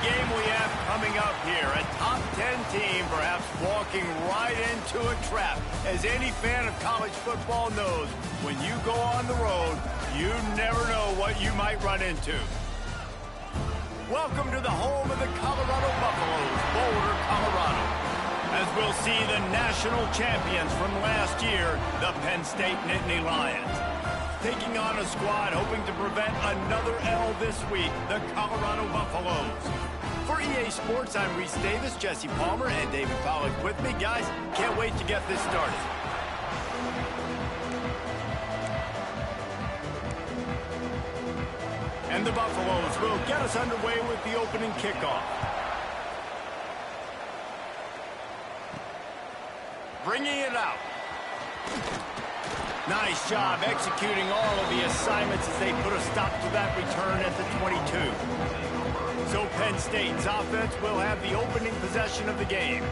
game we have coming up here. A top 10 team perhaps walking right into a trap. As any fan of college football knows, when you go on the road, you never know what you might run into. Welcome to the home of the Colorado Buffaloes, Boulder, Colorado. As we'll see the national champions from last year, the Penn State Nittany Lions. Taking on a squad hoping to prevent another L this week, the Colorado Buffaloes. For EA Sports, I'm Reese Davis, Jesse Palmer, and David Pollack with me. Guys, can't wait to get this started. And the Buffaloes will get us underway with the opening kickoff. Bringing it out. Nice job executing all of the assignments as they put a stop to that return at the 22. So Penn State's offense will have the opening possession of the game.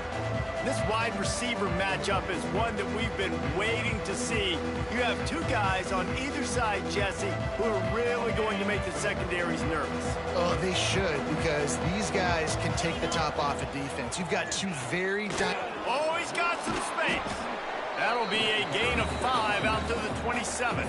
This wide receiver matchup is one that we've been waiting to see. You have two guys on either side, Jesse, who are really going to make the secondaries nervous. Oh, they should, because these guys can take the top off of defense. You've got two very... Oh, he's got some space. That'll be a gain of 5 out to the 27.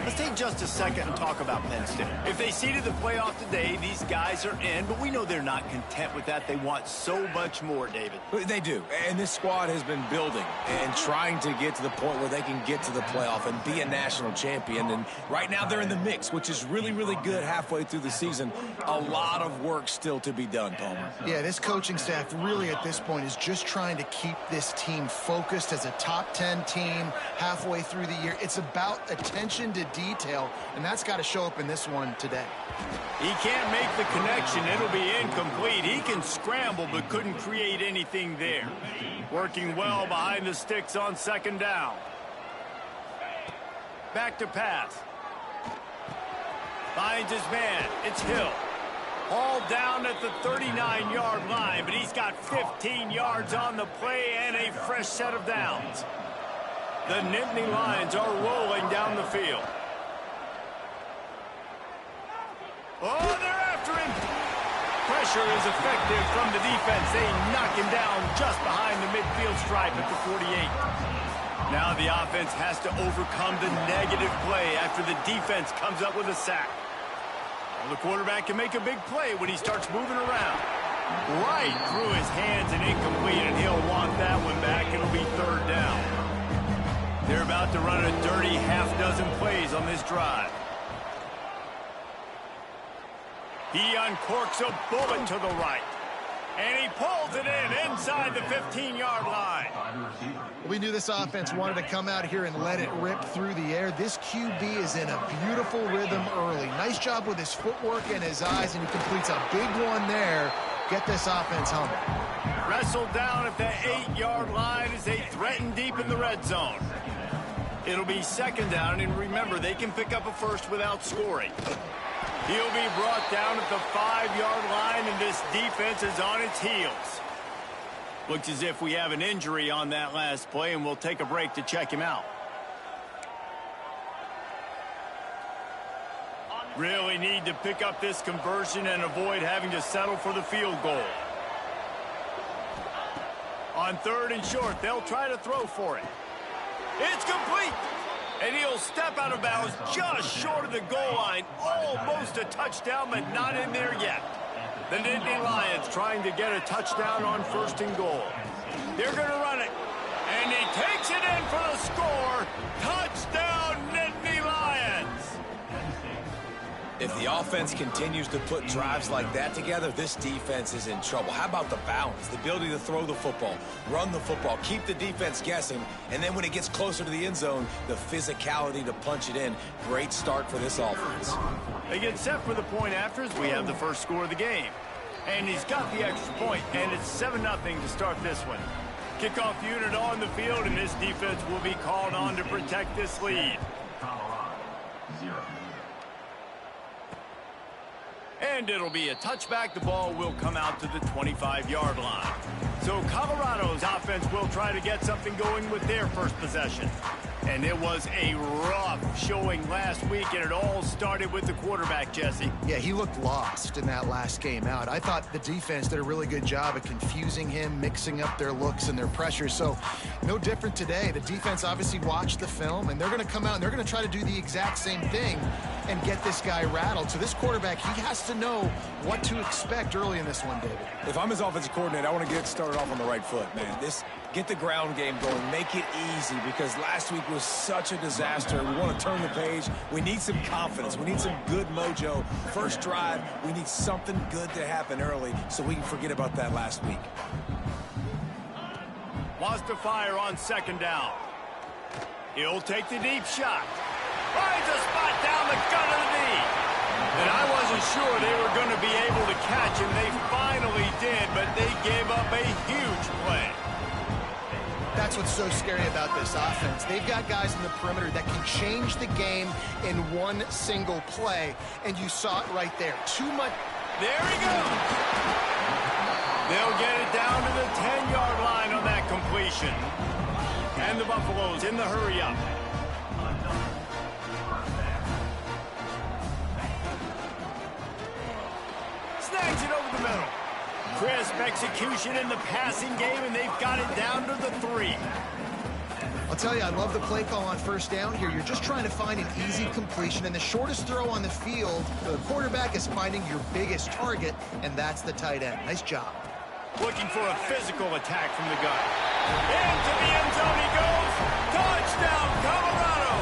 Let's take just a second and talk about Penn State. If they seeded the playoff today, these guys are in, but we know they're not content with that. They want so much more, David. They do, and this squad has been building and trying to get to the point where they can get to the playoff and be a national champion. And right now they're in the mix, which is really, really good halfway through the season. A lot of work still to be done, Palmer. Yeah, this coaching staff really at this point is just trying to keep this team focused as a top 10 team halfway through the year. It's about attention to detail, and that's got to show up in this one today. He can't make the connection. It'll be incomplete. He can scramble but couldn't create anything there. Working well behind the sticks on second down. Back to pass. Finds his man. It's Hill. Hauled down at the 39-yard line, but he's got 15 yards on the play and a fresh set of downs. The Nittany Lions are rolling down the field. Oh, they're after him. Pressure is effective from the defense. They knock him down just behind the midfield stripe at the 48. Now the offense has to overcome the negative play after the defense comes up with a sack. Well, the quarterback can make a big play when he starts moving around. Right through his hands and incomplete, and he'll want that one back. It'll be third down. They're about to run a dirty half-dozen plays on this drive. He uncorks a bullet to the right. And he pulls it in inside the 15-yard line. We knew this offense wanted to come out here and let it rip through the air. This QB is in a beautiful rhythm early. Nice job with his footwork and his eyes, and he completes a big one there. Get this offense humming. Wrestled down at the 8-yard line as they threaten deep in the red zone. It'll be second down, and remember, they can pick up a first without scoring. He'll be brought down at the 5-yard line, and this defense is on its heels. Looks as if we have an injury on that last play, and we'll take a break to check him out. Really need to pick up this conversion and avoid having to settle for the field goal. On third and short, they'll try to throw for it. It's complete. And he'll step out of bounds just short of the goal line. Almost a touchdown, but not in there yet. The Nittany Lions trying to get a touchdown on first and goal. They're going to run it. And he takes it in for the score. Touchdown, Nittany Lions. If the offense continues to put drives like that together, this defense is in trouble. How about the balance, the ability to throw the football, run the football, keep the defense guessing, and then when it gets closer to the end zone, the physicality to punch it in. Great start for this offense. They get set for the point after as we have the first score of the game. And he's got the extra point, and it's 7-0 to start this one. Kickoff unit on the field, and this defense will be called on to protect this lead. And it'll be a touchback. The ball will come out to the 25-yard line. So Colorado's offense will try to get something going with their first possession. And it was a rough showing last week, and it all started with the quarterback, Jesse. Yeah, he looked lost in that last game out. I thought the defense did a really good job of confusing him, mixing up their looks and their pressure. So no different today. The defense obviously watched the film, and they're going to come out and they're going to try to do the exact same thing and get this guy rattled. So this quarterback, he has to know what to expect early in this one, David. If I'm his offensive coordinator, I want to get started off on the right foot, man. Get the ground game going. Make it easy, because last week was such a disaster. We want to turn the page. We need some confidence. We need some good mojo. First drive, we need something good to happen early so we can forget about that last week. Wants to fire on second down. He'll take the deep shot. Finds a spot down the gut of the knee. And I wasn't sure they were going to be able to catch him. They finally did, but they gave up a huge play. That's what's so scary about this offense. They've got guys in the perimeter that can change the game in one single play, and you saw it right there. Too much. There he goes. They'll get it down to the 10-yard line on that completion. And the Buffaloes in the hurry-up. Snags it over the middle. Crisp execution in the passing game, and they've got it down to the 3. I'll tell you, I love the play call on first down here. You're just trying to find an easy completion, and the shortest throw on the field, the quarterback is finding your biggest target, and that's the tight end. Nice job. Looking for a physical attack from the gun. Into the end zone he goes. Touchdown, Colorado.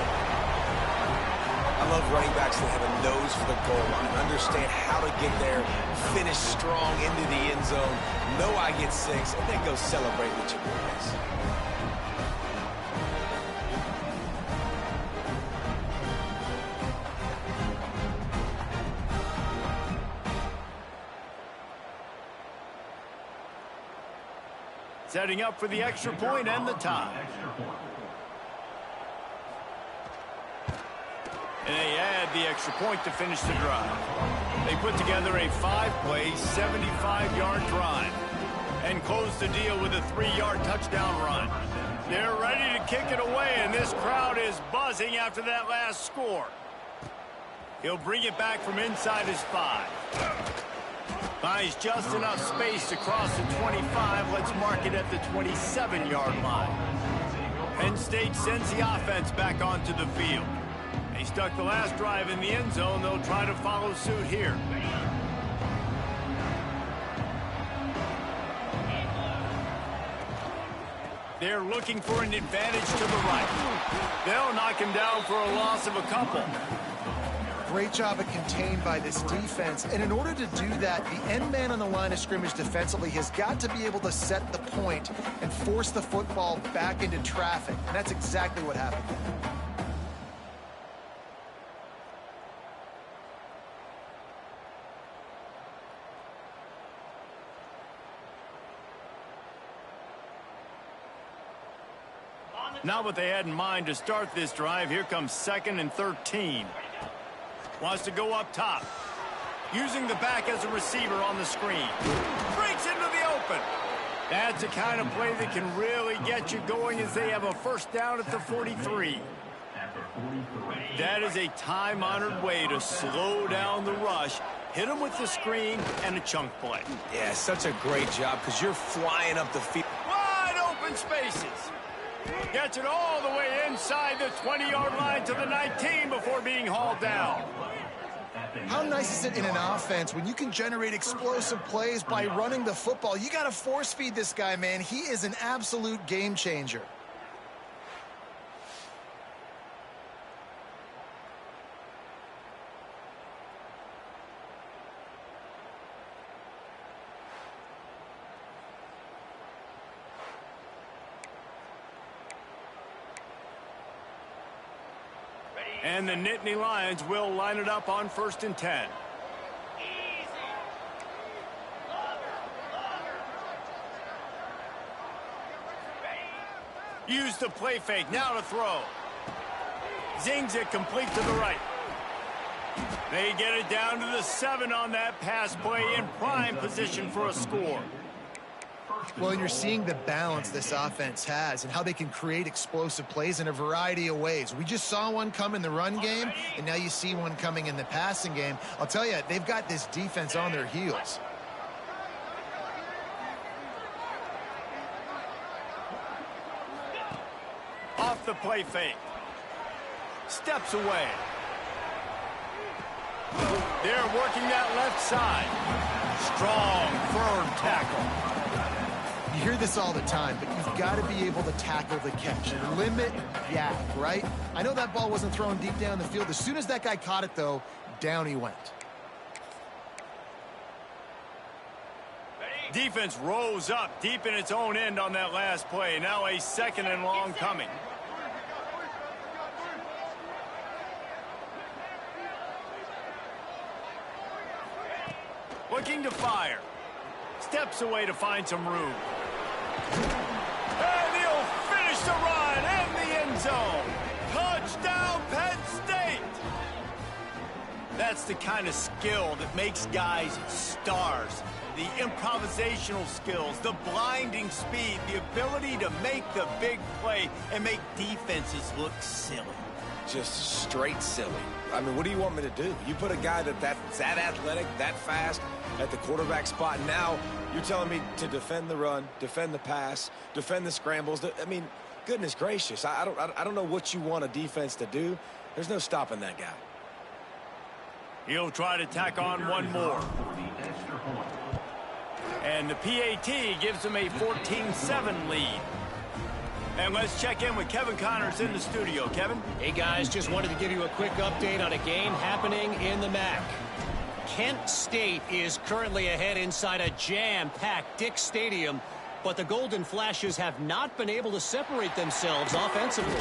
I love running backs that have a nose for the goal line, understand how to get there, finish strong into the end zone, know I get 6, and then go celebrate with your boys. Setting up for the extra point and the tie. And they add the extra point to finish the drive. They put together a 5-play, 75-yard drive and close the deal with a 3-yard touchdown run. They're ready to kick it away, and this crowd is buzzing after that last score. He'll bring it back from inside his 5. Finds just enough space to cross the 25. Let's mark it at the 27-yard line. Penn State sends the offense back onto the field. They stuck the last drive in the end zone. They'll try to follow suit here. They're looking for an advantage to the right. They'll knock him down for a loss of a couple. Great job of contained by this defense. And in order to do that, the end man on the line of scrimmage defensively has got to be able to set the point and force the football back into traffic. And that's exactly what happened. Not what they had in mind to start this drive. Here comes 2nd and 13. Wants to go up top. Using the back as a receiver on the screen. Breaks into the open. That's the kind of play that can really get you going as they have a first down at the 43. That is a time-honored way to slow down the rush. Hit them with the screen and a chunk play. Yeah, such a great job, because you're flying up the field. Wide open spaces. Gets it all the way inside the 20-yard line to the 19 before being hauled down. How nice is it in an offense when you can generate explosive plays by running the football? You got to force feed this guy, man. He is an absolute game changer. And the Nittany Lions will line it up on 1st and 10. Use the play fake, now to throw. Zings it complete to the right. They get it down to the 7 on that pass play, in prime position for a score. Well, and you're seeing the balance this offense has and how they can create explosive plays in a variety of ways. We just saw one come in the run game, and now you see one coming in the passing game. I'll tell you, they've got this defense on their heels. Off the play fake. Steps away. They're working that left side. Strong, firm tackle. You hear this all the time, but you've got to be able to tackle the catch and limit yak, right? I know that ball wasn't thrown deep down the field. As soon as that guy caught it, though, down he went. Defense rose up deep in its own end on that last play. Now a 2nd and long coming. Looking to fire. Steps away to find some room. And he'll finish the run in the end zone. Touchdown, Penn State! That's the kind of skill that makes guys stars. The improvisational skills, the blinding speed, the ability to make the big play and make defenses look silly. Just straight silly. I mean, what do you want me to do? You put a guy that's that athletic, that fast at the quarterback spot, and now you're telling me to defend the run, defend the pass, defend the scrambles. I mean, goodness gracious, I don't know what you want a defense to do. There's no stopping that guy. He'll try to tack on one more. And the PAT gives him a 14-7 lead. And let's check in with Kevin Connors in the studio. Kevin? Hey, guys, just wanted to give you a quick update on a game happening in the MAC. Kent State is currently ahead inside a jam-packed Dick Stadium, but the Golden Flashes have not been able to separate themselves offensively.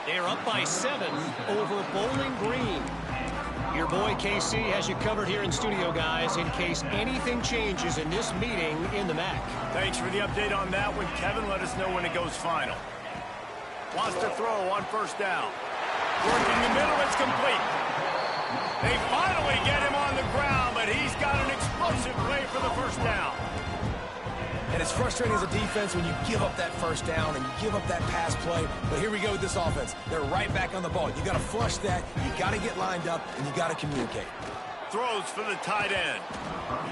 They're up by 7 over Bowling Green. Your boy KC has you covered here in studio, guys, in case anything changes in this meeting in the MAC. Thanks for the update on that one, Kevin. Let us know when it goes final. Wants to throw on 1st down. Working the middle, it's complete. They finally get him on the ground, but he's got an explosive play for the 1st down. And it's frustrating as a defense when you give up that 1st down and you give up that pass play. But here we go with this offense. They're right back on the ball. You got to flush that. You got to get lined up, and you got to communicate. Throws for the tight end.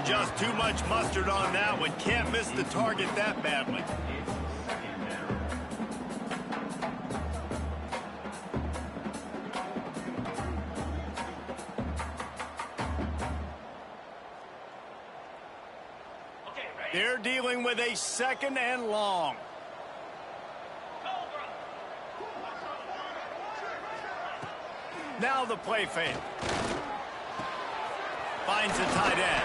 Just too much mustard on that one. Can't miss the target that badly. They're dealing with a 2nd and long. Now the play fake. Finds the tight end.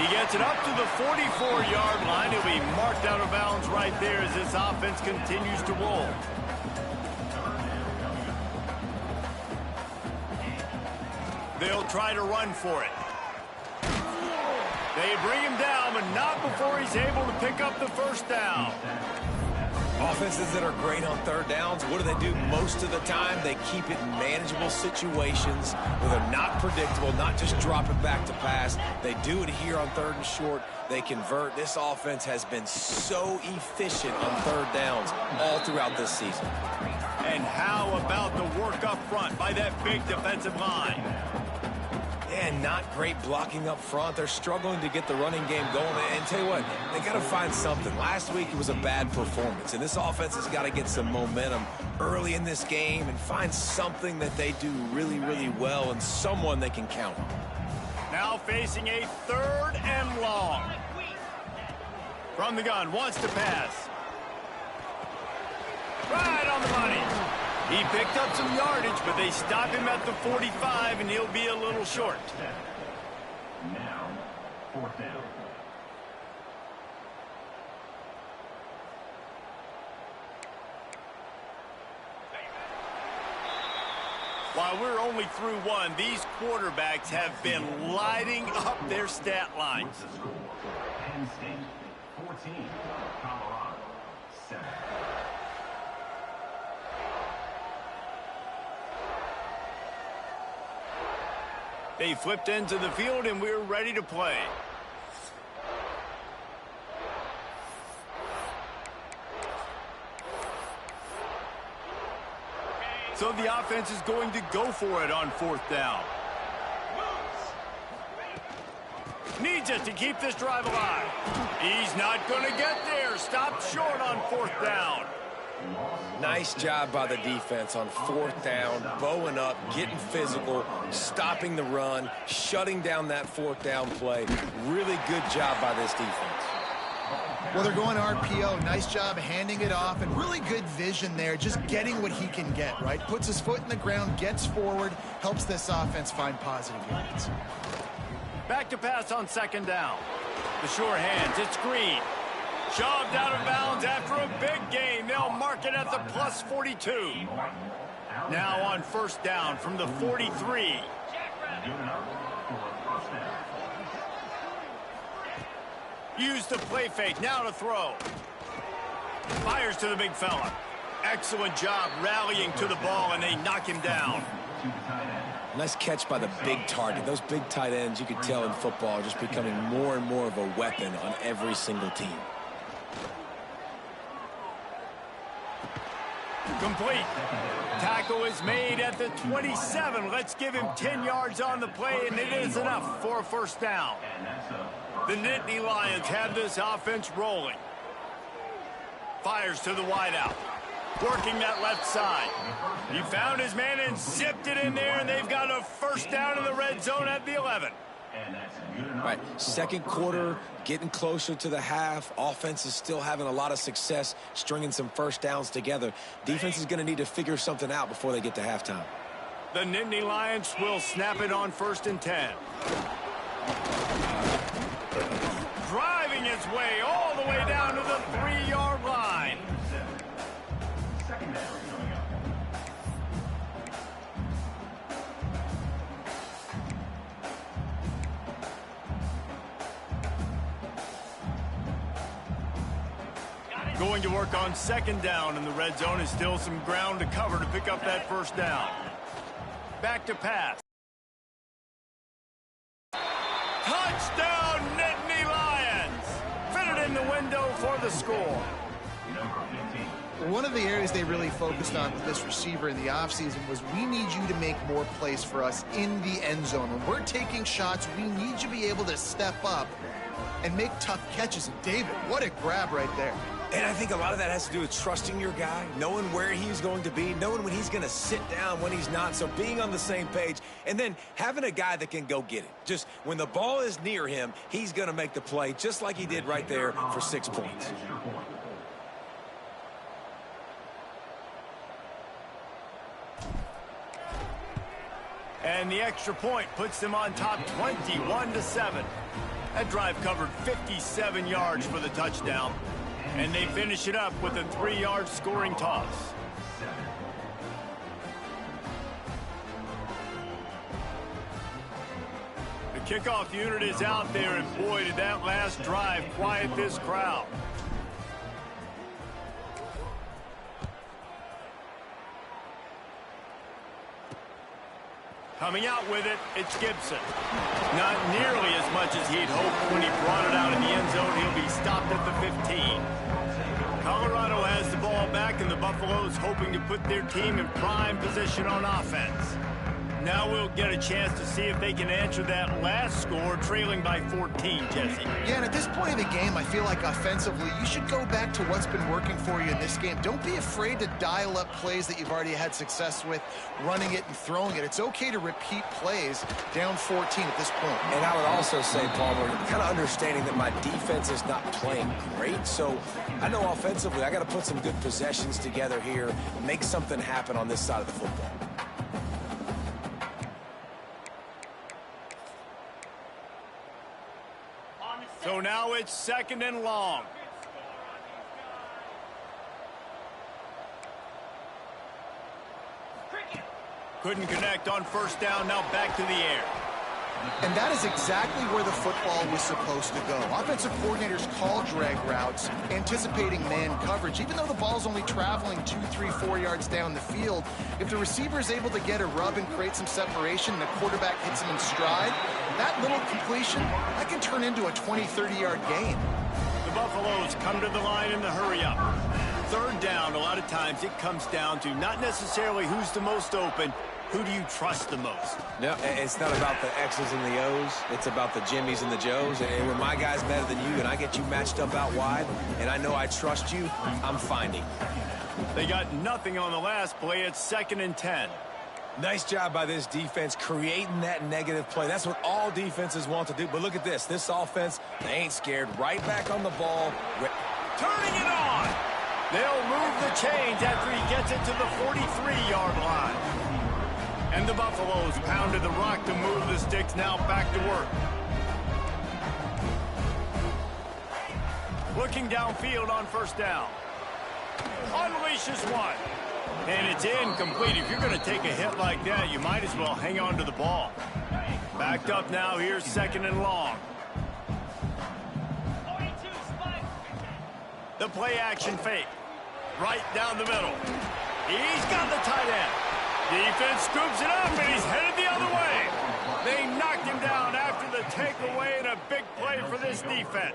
He gets it up to the 44-yard line. He'll be marked out of bounds right there as this offense continues to roll. They'll try to run for it. They bring him down, but not before he's able to pick up the 1st down. Offenses that are great on 3rd downs, what do? Most of the time, they keep it in manageable situations where they're not predictable, not just drop it back to pass. They do it here on 3rd and short. They convert. This offense has been so efficient on 3rd downs all throughout this season. And how about the work up front by that big defensive line? And not great blocking up front. They're struggling to get the running game going. And tell you what, they got to find something. Last week it was a bad performance, and this offense has got to get some momentum early in this game and find something that they do really, really well and someone they can count on. Now facing a 3rd and long. From the gun, wants to pass. Right on the money. He picked up some yardage, but they stop him at the 45, and he'll be a little short. Now, 4th down. While we're only through one, these quarterbacks have been lighting up their stat lines. Penn State, 14. Colorado, 7. They flipped into the field, and we're ready to play. So the offense is going to go for it on 4th down. Needs it to keep this drive alive. He's not going to get there. Stopped short on 4th down. Nice job by the defense on 4th down, bowing up, getting physical, stopping the run, shutting down that 4th down play. Really good job by this defense. Well, they're going RPO. Nice job handing it off, and really good vision there, just getting what he can get, right? Puts his foot in the ground, gets forward, helps this offense find positive yards. Back to pass on 2nd down. The sure hands, it's Green. Shoved out of bounds after a big gain. They'll mark it at the plus 42. Now on 1st down from the 43. Use the play fake, now to throw. Fires to the big fella. Excellent job rallying to the ball, and they knock him down. Nice catch by the big target. Those big tight ends, you could tell in football, are just becoming more and more of a weapon on every single team. Complete. Tackle is made at the 27. Let's give him 10 yards on the play, and it is enough for a 1st down. The Nittany Lions have this offense rolling. Fires to the wideout. Working that left side. He found his man and zipped it in there, and they've got a 1st down in the red zone at the 11. All right, 2nd quarter, getting closer to the half. Offense is still having a lot of success stringing some 1st downs together. Defense is going to need to figure something out before they get to halftime. The Nittany Lions will snap it on 1st and 10. Driving his way all the way down to the 3-yard line. Going to work on 2nd down, and the red zone is still some ground to cover to pick up that 1st down. Back to pass. Touchdown, Nittany Lions! Fitted in the window for the score. One of the areas they really focused on with this receiver in the offseason was, we need you to make more plays for us in the end zone. When we're taking shots, we need you to be able to step up and make tough catches. And David, what a grab right there. And I think a lot of that has to do with trusting your guy, knowing where he's going to be, knowing when he's going to sit down, when he's not, so being on the same page, and then having a guy that can go get it. Just when the ball is near him, he's going to make the play, just like he did right there for 6 points. And the extra point puts them on top 21-7. That drive covered 57 yards for the touchdown. And they finish it up with a 3-yard scoring toss. The kickoff unit is out there, and boy, did that last drive quiet this crowd. Coming out with it, it's Gibson. Not nearly as much as he'd hoped when he brought it out in the end zone. He'll be stopped at the 15. Colorado has the ball back, and the Buffaloes hoping to put their team in prime position on offense. Now we'll get a chance to see if they can answer that last score, trailing by 14, Jesse. Yeah, and at this point of the game, I feel like offensively, you should go back to what's been working for you in this game. Don't be afraid to dial up plays that you've already had success with, running it and throwing it. It's okay to repeat plays down 14 at this point. And I would also say, Palmer, kind of understanding that my defense is not playing great, so I know offensively I got to put some good possessions together here, make something happen on this side of the football. So now it's 2nd and long. Couldn't connect on 1st down, now back to the air. And that is exactly where the football was supposed to go. Offensive coordinators call drag routes, anticipating man coverage. Even though the ball's only traveling 2, 3, 4 yards down the field, if the receiver is able to get a rub and create some separation and the quarterback hits him in stride, that little completion, that can turn into a 20, 30-yard gain. The Buffaloes come to the line in the hurry-up. third down, a lot of times it comes down to not necessarily who's the most open, who do you trust the most? No, it's not about the X's and the O's. It's about the Jimmys and the Joes. And when my guy's better than you and I get you matched up out wide and I know I trust you, I'm finding. They got nothing on the last play. It's 2nd and 10. Nice job by this defense creating that negative play. That's what all defenses want to do. But look at this. This offense, they ain't scared. Right back on the ball. Turning it on. They'll move the chains after he gets it to the 43-yard line. And the Buffaloes pounded the rock to move the sticks. Now back to work. Looking downfield on first down. Unleashes one. And it's incomplete. If you're going to take a hit like that, you might as well hang on to the ball. Backed up now. Here's 2nd and long. The play action fake. Right down the middle. He's got the tight end. Defense scoops it up, and he's headed the other way. They knocked him down after the takeaway, and a big play for this defense.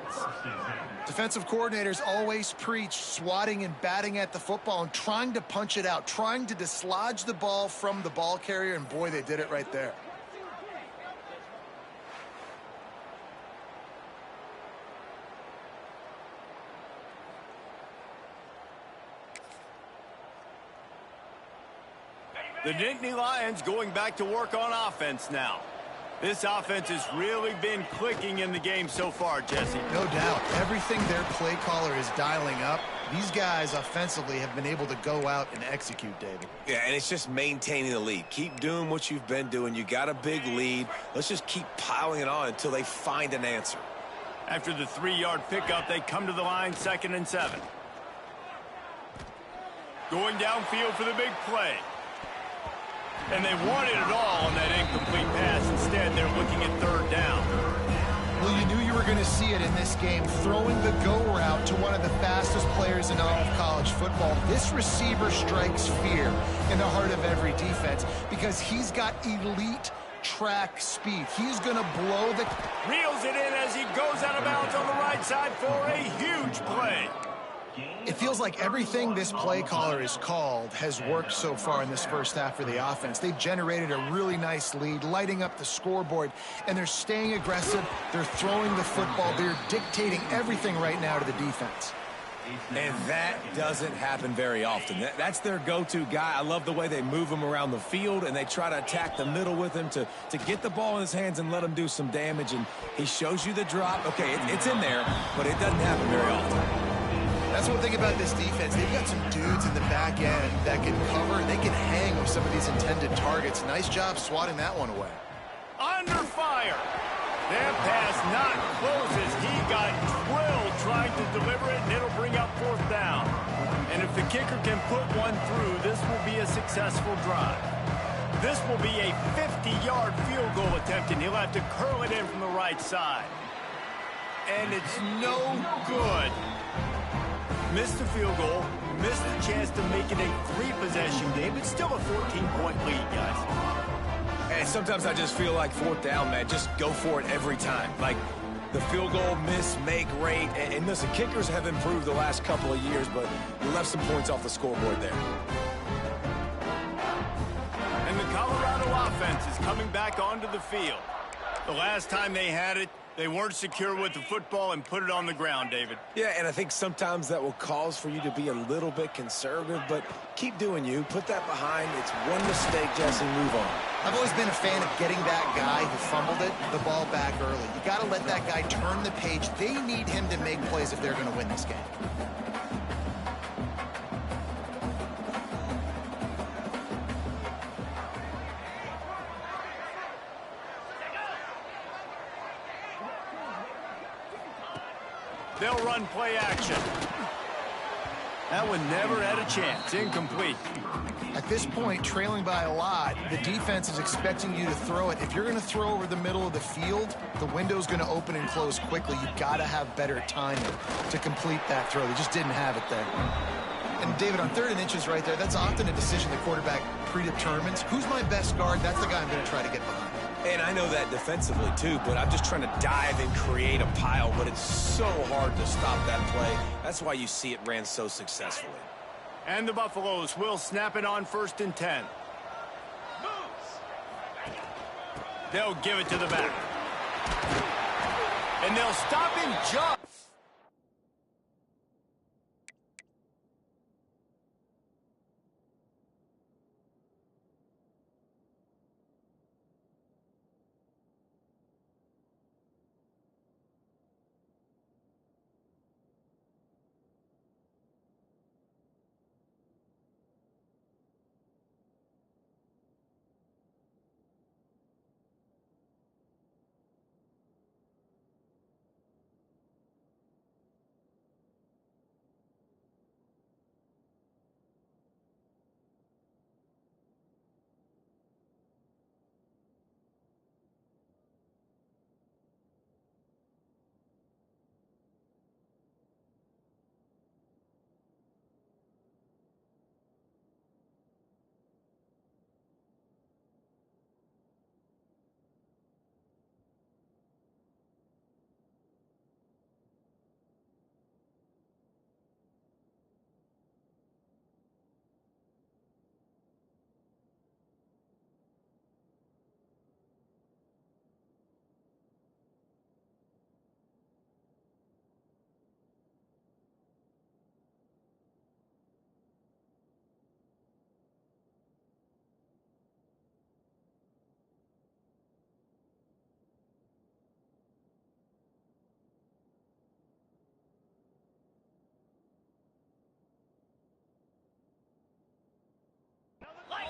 Defensive coordinators always preach swatting and batting at the football and trying to punch it out, trying to dislodge the ball from the ball carrier, and boy, they did it right there. The Nittany Lions going back to work on offense now. This offense has really been clicking in the game so far, Jesse. No doubt. Everything their play caller is dialing up, these guys offensively have been able to go out and execute, David. Yeah, and it's just maintaining the lead. Keep doing what you've been doing. You got a big lead. Let's just keep piling it on until they find an answer. After the 3-yard pickup, they come to the line, 2nd and 7. Going downfield for the big play. And they wanted it all on that incomplete pass. Instead, they're looking at 3rd down. Well, you knew you were going to see it in this game, throwing the go route to one of the fastest players in all of college football. This receiver strikes fear in the heart of every defense because he's got elite track speed. He's going to blow the... Reels it in as he goes out of bounds on the right side for a huge play. It feels like everything this play caller has called has worked so far in this first half for the offense. They've generated a really nice lead, lighting up the scoreboard, and they're staying aggressive. They're throwing the football. They're dictating everything right now to the defense. And that doesn't happen very often. That's their go-to guy. I love the way they move him around the field, and they try to attack the middle with him to get the ball in his hands and let him do some damage. And he shows you the drop. Okay, it's in there, but it doesn't happen very often. That's one thing about this defense. They've got some dudes in the back end that can cover. They can hang with some of these intended targets. Nice job swatting that one away. Under fire. Their pass not closes. He got drilled trying to deliver it, and it'll bring up 4th down. And if the kicker can put one through, this will be a successful drive. This will be a 50-yard field goal attempt, and he'll have to curl it in from the right side. And it's no good. Missed the field goal, missed the chance to make it a 3-possession game. It's still a 14-point lead, guys. And sometimes I just feel like 4th down, man. Just go for it every time. Like the field goal, miss, make, rate. And listen, kickers have improved the last couple of years, but you left some points off the scoreboard there. And the Colorado offense is coming back onto the field. The last time they had it, they weren't secure with the football and put it on the ground, David. Yeah, and I think sometimes that will cause for you to be a little bit conservative, but keep doing you. Put that behind. It's one mistake, Jesse. Move on. I've always been a fan of getting that guy who fumbled it, the ball back early. You got to let that guy turn the page. They need him to make plays if they're going to win this game. They'll run play action. That one never had a chance. Incomplete. At this point, trailing by a lot, the defense is expecting you to throw it. If you're going to throw over the middle of the field, the window's going to open and close quickly. You've got to have better timing to complete that throw. They just didn't have it there. And, David, on 3rd and inches right there, that's often a decision the quarterback predetermines. Who's my best guard? That's the guy I'm going to try to get behind. And I know that defensively, too, but I'm just trying to dive and create a pile, but it's so hard to stop that play. That's why you see it ran so successfully. And the Buffaloes will snap it on 1st and 10. They'll give it to the back. And they'll stop him just.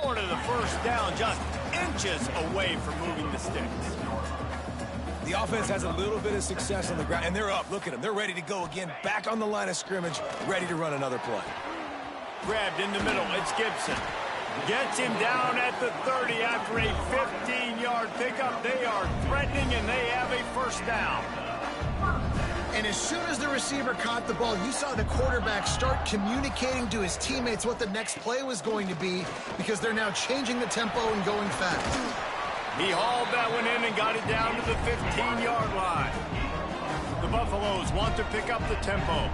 Order the first down, just inches away from moving the sticks. The offense has a little bit of success on the ground, and they're up. Look at them. They're ready to go again, back on the line of scrimmage, ready to run another play. Grabbed in the middle. It's Gibson. Gets him down at the 30 after a 15-yard pickup. They are threatening, and they have a first down. And as soon as the receiver caught the ball, you saw the quarterback start communicating to his teammates what the next play was going to be, because they're now changing the tempo and going fast. He hauled that one in and got it down to the 15-yard line. The Buffaloes want to pick up the tempo.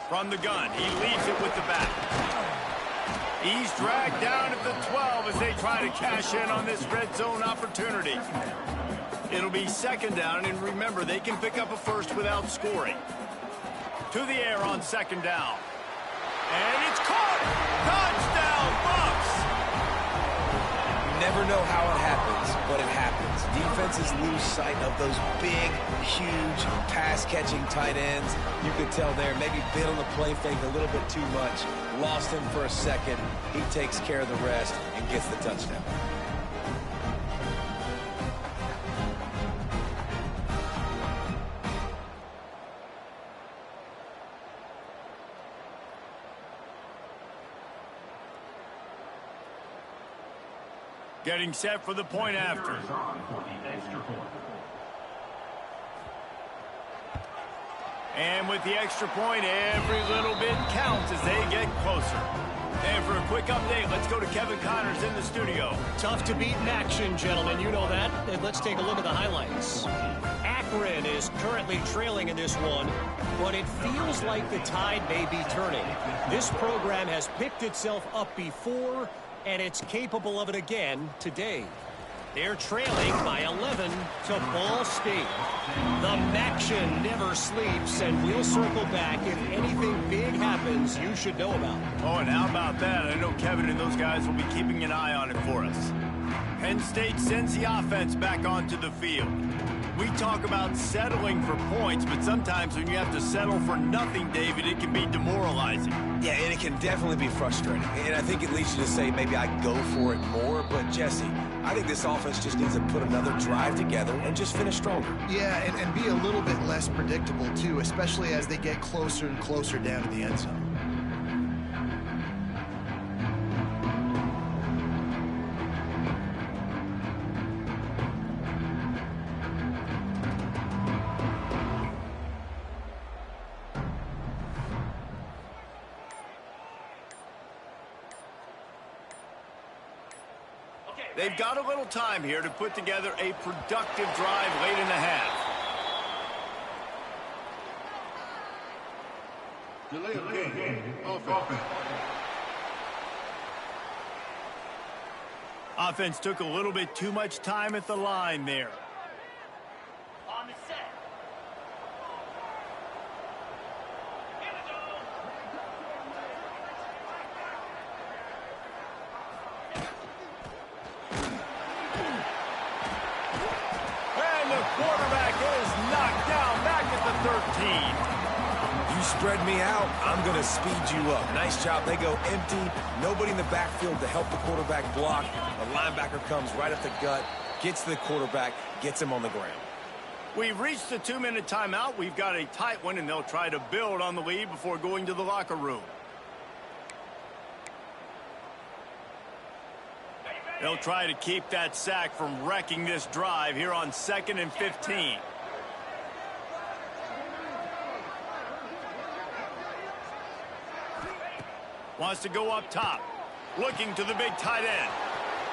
From the gun, he leaves it with the back. He's dragged down at the 12 as they try to cash in on this red zone opportunity. It'll be 2nd down, and remember, they can pick up a first without scoring. To the air on 2nd down. And it's caught! Touchdown, Bucs! You never know how it happens, but it happens. Defenses lose sight of those big, huge, pass-catching tight ends. You could tell there, maybe bit on the play fake a little bit too much. Lost him for a second. He takes care of the rest and gets the touchdown. Getting set for the point after. And with the extra point, every little bit counts as they get closer. And for a quick update, let's go to Kevin Connors in the studio. Tough to beat in action, gentlemen. You know that. And let's take a look at the highlights. Akron is currently trailing in this one, but it feels like the tide may be turning. This program has picked itself up before, and it's capable of it again today. They're trailing by 11 to Ball State. The Maction never sleeps, and we'll circle back if anything big happens you should know about. Oh, and how about that? I know Kevin and those guys will be keeping an eye on it for us. Penn State sends the offense back onto the field. We talk about settling for points, but sometimes when you have to settle for nothing, David, it can be demoralizing. Yeah, and it can definitely be frustrating. And I think it leads you to say maybe I go for it more. But, Jesse, I think this offense just needs to put another drive together and just finish stronger. Yeah, and be a little bit less predictable, too, especially as they get closer and closer down to the end zone. They've got a little time here to put together a productive drive late in the half. Delay of game. Offense. Offense took a little bit too much time at the line there. On the set. Here we go. And the quarterback is knocked down back at the 13. You spread me out, I'm going to speed you up. Nice job. They go empty. Nobody in the backfield to help the quarterback block. The linebacker comes right up the gut, gets to the quarterback, gets him on the ground. We've reached the 2-minute timeout. We've got a tight one, and they'll try to build on the lead before going to the locker room. They'll try to keep that sack from wrecking this drive here on 2nd and 15. Wants to go up top. Looking to the big tight end.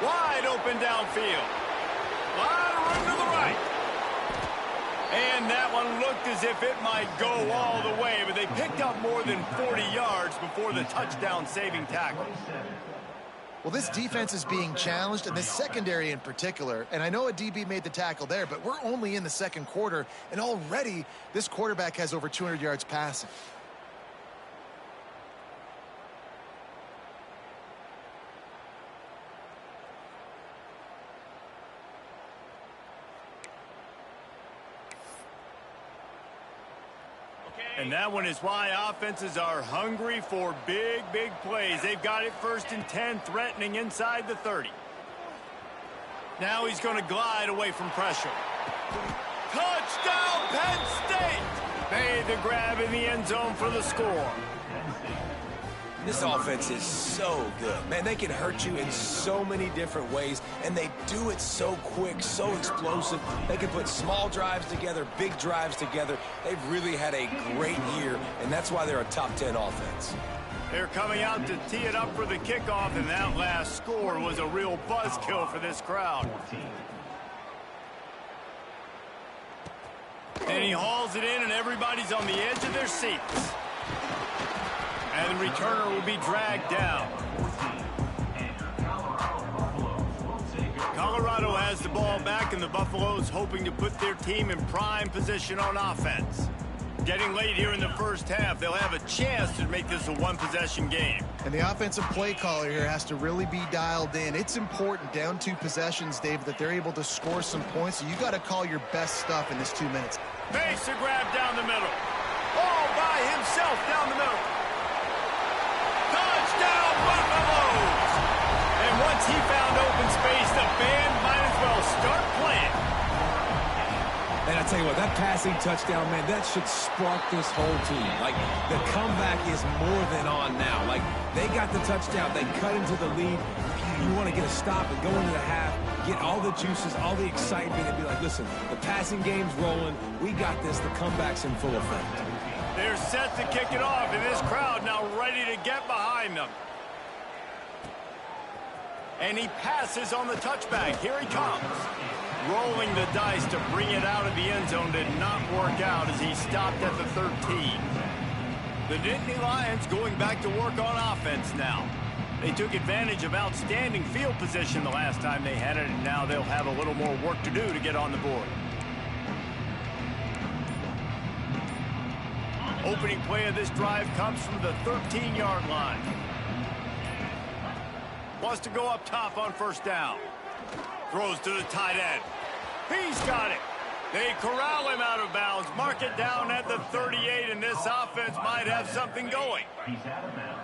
Wide open downfield. Lot of room to the right. And that one looked as if it might go all the way, but they picked up more than 40 yards before the touchdown-saving tackle. Well, this defense is being challenged, and this secondary in particular. And I know a DB made the tackle there, but we're only in the second quarter, and already this quarterback has over 200 yards passing. And that one is why offenses are hungry for big, big plays. They've got it 1st and 10, threatening inside the 30. Now he's going to glide away from pressure. Touchdown, Penn State! Made the grab in the end zone for the score. This offense is so good. Man, they can hurt you in so many different ways, and they do it so quick, so explosive. They can put small drives together, big drives together. They've really had a great year, and that's why they're a top 10 offense. They're coming out to tee it up for the kickoff, and that last score was a real buzzkill for this crowd. And he hauls it in, and everybody's on the edge of their seats. And the returner will be dragged down. Colorado has the ball back, and the Buffaloes hoping to put their team in prime position on offense. Getting late here in the first half, they'll have a chance to make this a one-possession game. And the offensive play caller here has to really be dialed in. It's important, down 2 possessions, Dave, that they're able to score some points. So you got to call your best stuff in this 2 minutes. Makes a grab down the middle. All by himself down the middle. Touchdown, Buffaloes! And once he found open space, the band might as well start playing. And I tell you what, that passing touchdown, man, that should spark this whole team. Like, the comeback is more than on now. Like, they got the touchdown. They cut into the lead. You want to get a stop and go into the half, get all the juices, all the excitement, and be like, listen, the passing game's rolling. We got this. The comeback's in full effect. They're set to kick it off, and this crowd now ready to get behind them. And he passes on the touchback. Here he comes. Rolling the dice to bring it out of the end zone did not work out as he stopped at the 13. The Nittany Lions going back to work on offense now. They took advantage of outstanding field position the last time they had it, and now they'll have a little more work to do to get on the board. Opening play of this drive comes from the 13-yard line. Wants to go up top on 1st down. Throws to the tight end. He's got it. They corral him out of bounds. Mark it down at the 38, and this offense might have something going.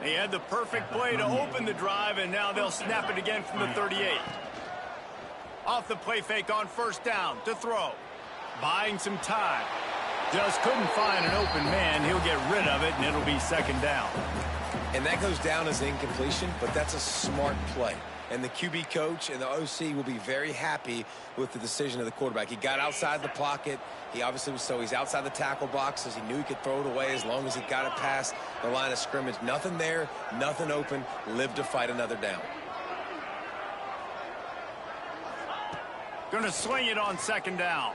They had the perfect play to open the drive, and now they'll snap it again from the 38. Off the play fake on 1st down to throw. Buying some time. Just couldn't find an open man. He'll get rid of it, and it'll be 2nd down. And that goes down as incompletion, but that's a smart play. And the QB coach and the OC will be very happy with the decision of the quarterback. He got outside the pocket. He obviously was he's outside the tackle boxes. He knew he could throw it away as long as he got it past the line of scrimmage. Nothing there, nothing open. Lived to fight another down. Gonna sling it on second down.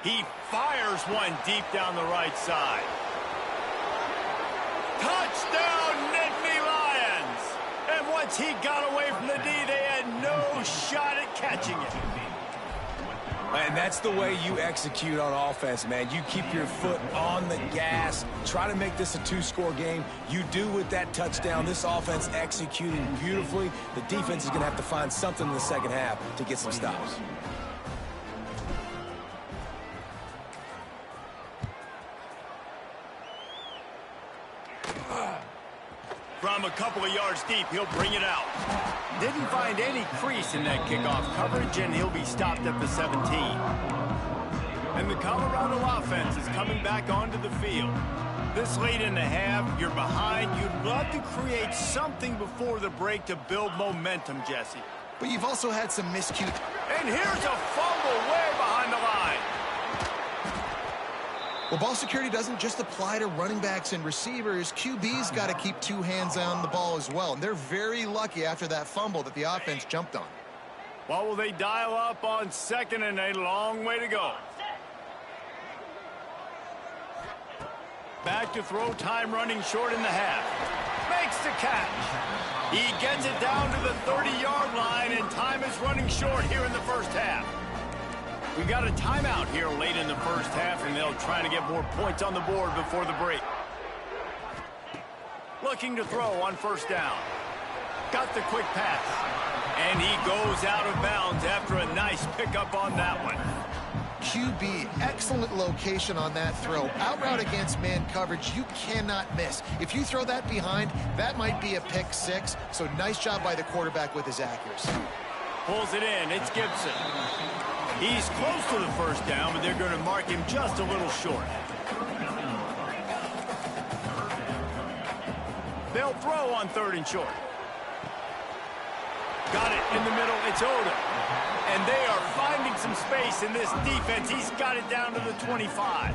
He fires one deep down the right side. Touchdown, Nittany Lions! And once he got away from the D, they had no shot at catching it. And that's the way you execute on offense, man. You keep your foot on the gas. Try to make this a two-score game. You do with that touchdown. This offense executing beautifully. The defense is going to have to find something in the second half to get some stops. From a couple of yards deep, he'll bring it out. Didn't find any crease in that kickoff coverage, and he'll be stopped at the 17. And the Colorado offense is coming back onto the field. This late in the half, you're behind. You'd love to create something before the break to build momentum, Jesse. But you've also had some miscues. And here's a fumble way behind the line. Well, ball security doesn't just apply to running backs and receivers. QB's got to keep two hands on the ball as well. And they're very lucky after that fumble that the offense jumped on. What will they dial up on second and a long way to go? Back to throw, time running short in the half. Makes the catch. He gets it down to the 30-yard line, and time is running short here in the first half. We got a timeout here late in the first half, and they'll try to get more points on the board before the break. Looking to throw on first down. Got the quick pass. And he goes out of bounds after a nice pickup on that one. QB, excellent location on that throw. Out route against man coverage, you cannot miss. If you throw that behind, that might be a pick six. So nice job by the quarterback with his accuracy. Pulls it in. It's Gibson. He's close to the first down, but they're going to mark him just a little short. They'll throw on third and short. Got it in the middle. It's Odom. And they are finding some space in this defense. He's got it down to the 25.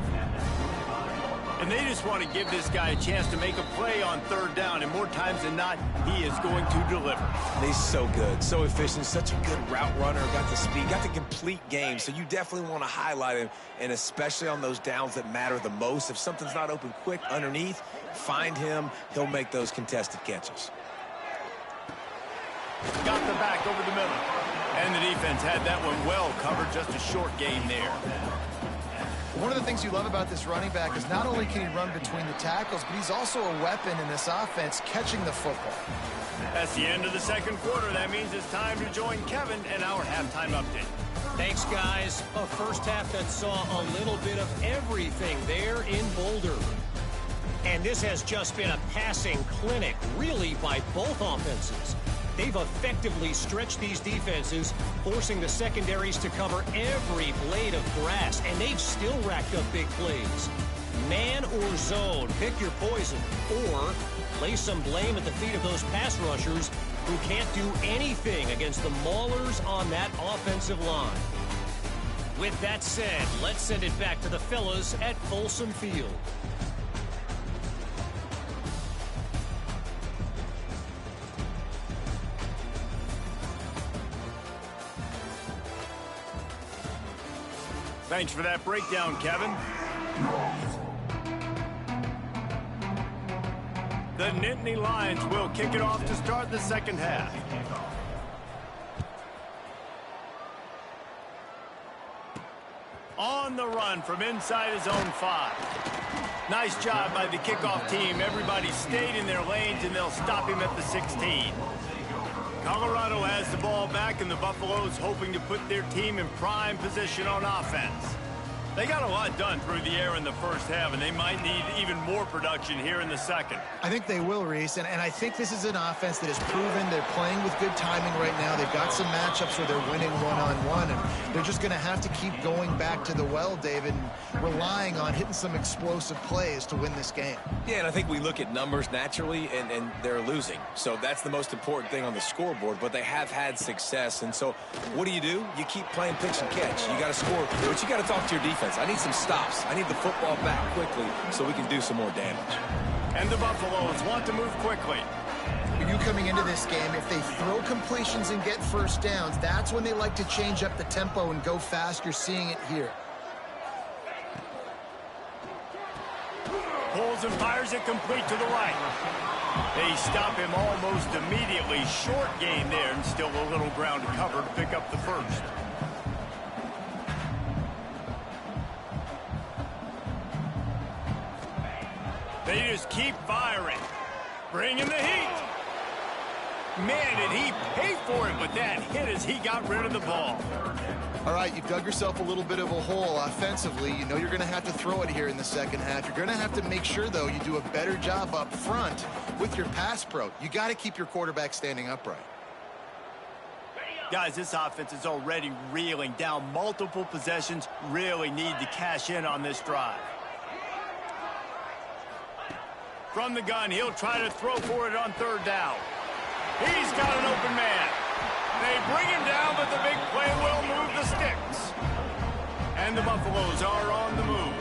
And they just want to give this guy a chance to make a play on third down. And more times than not, he is going to deliver. He's so good, so efficient, such a good route runner, got the speed, got the complete game. So you definitely want to highlight him, and especially on those downs that matter the most. If something's not open quick underneath, find him. He'll make those contested catches. Got the back over the middle. And the defense had that one well covered, just a short gain there. One of the things you love about this running back is not only can he run between the tackles, but he's also a weapon in this offense catching the football. That's the end of the second quarter. That means it's time to join Kevin and our halftime update. Thanks, guys. A first half that saw a little bit of everything there in Boulder. And this has just been a passing clinic, really, by both offenses. They've effectively stretched these defenses, forcing the secondaries to cover every blade of grass, and they've still racked up big plays. Man or zone, pick your poison, or lay some blame at the feet of those pass rushers who can't do anything against the maulers on that offensive line. With that said, let's send it back to the fellas at Folsom Field. Thanks for that breakdown, Kevin. The Nittany Lions will kick it off to start the second half. On the run from inside his own 5. Nice job by the kickoff team. Everybody stayed in their lanes, and they'll stop him at the 16. Colorado has the ball back, and the Buffaloes hoping to put their team in prime position on offense. They got a lot done through the air in the first half, and they might need even more production here in the second. I think they will, Reese, and I think this is an offense that has proven they're playing with good timing right now. They've got some matchups where they're winning one-on-one, and they're just going to have to keep going back to the well, David, and relying on hitting some explosive plays to win this game. Yeah, and I think we look at numbers naturally, and they're losing. So that's the most important thing on the scoreboard, but they have had success. And so what do? You keep playing pitch and catch. You got to score, but you got to talk to your defense. I need some stops. I need the football back quickly so we can do some more damage. And the Buffaloes want to move quickly. You coming into this game, if they throw completions and get first downs, that's when they like to change up the tempo and go fast. You're seeing it here. Pulls and fires it complete to the right. They stop him almost immediately. Short gain there, and still a little ground to cover to pick up the first. They just keep firing. Bringing the heat. Man, did he pay for it with that hit as he got rid of the ball. All right, you've dug yourself a little bit of a hole offensively. You know you're going to have to throw it here in the second half. You're going to have to make sure, though, you do a better job up front with your pass pro. You got to keep your quarterback standing upright. Guys, this offense is already reeling down multiple possessions. Really need to cash in on this drive. From the gun, he'll try to throw for it on third down. He's got an open man. They bring him down, but the big play will move the sticks. And the Buffaloes are on the move.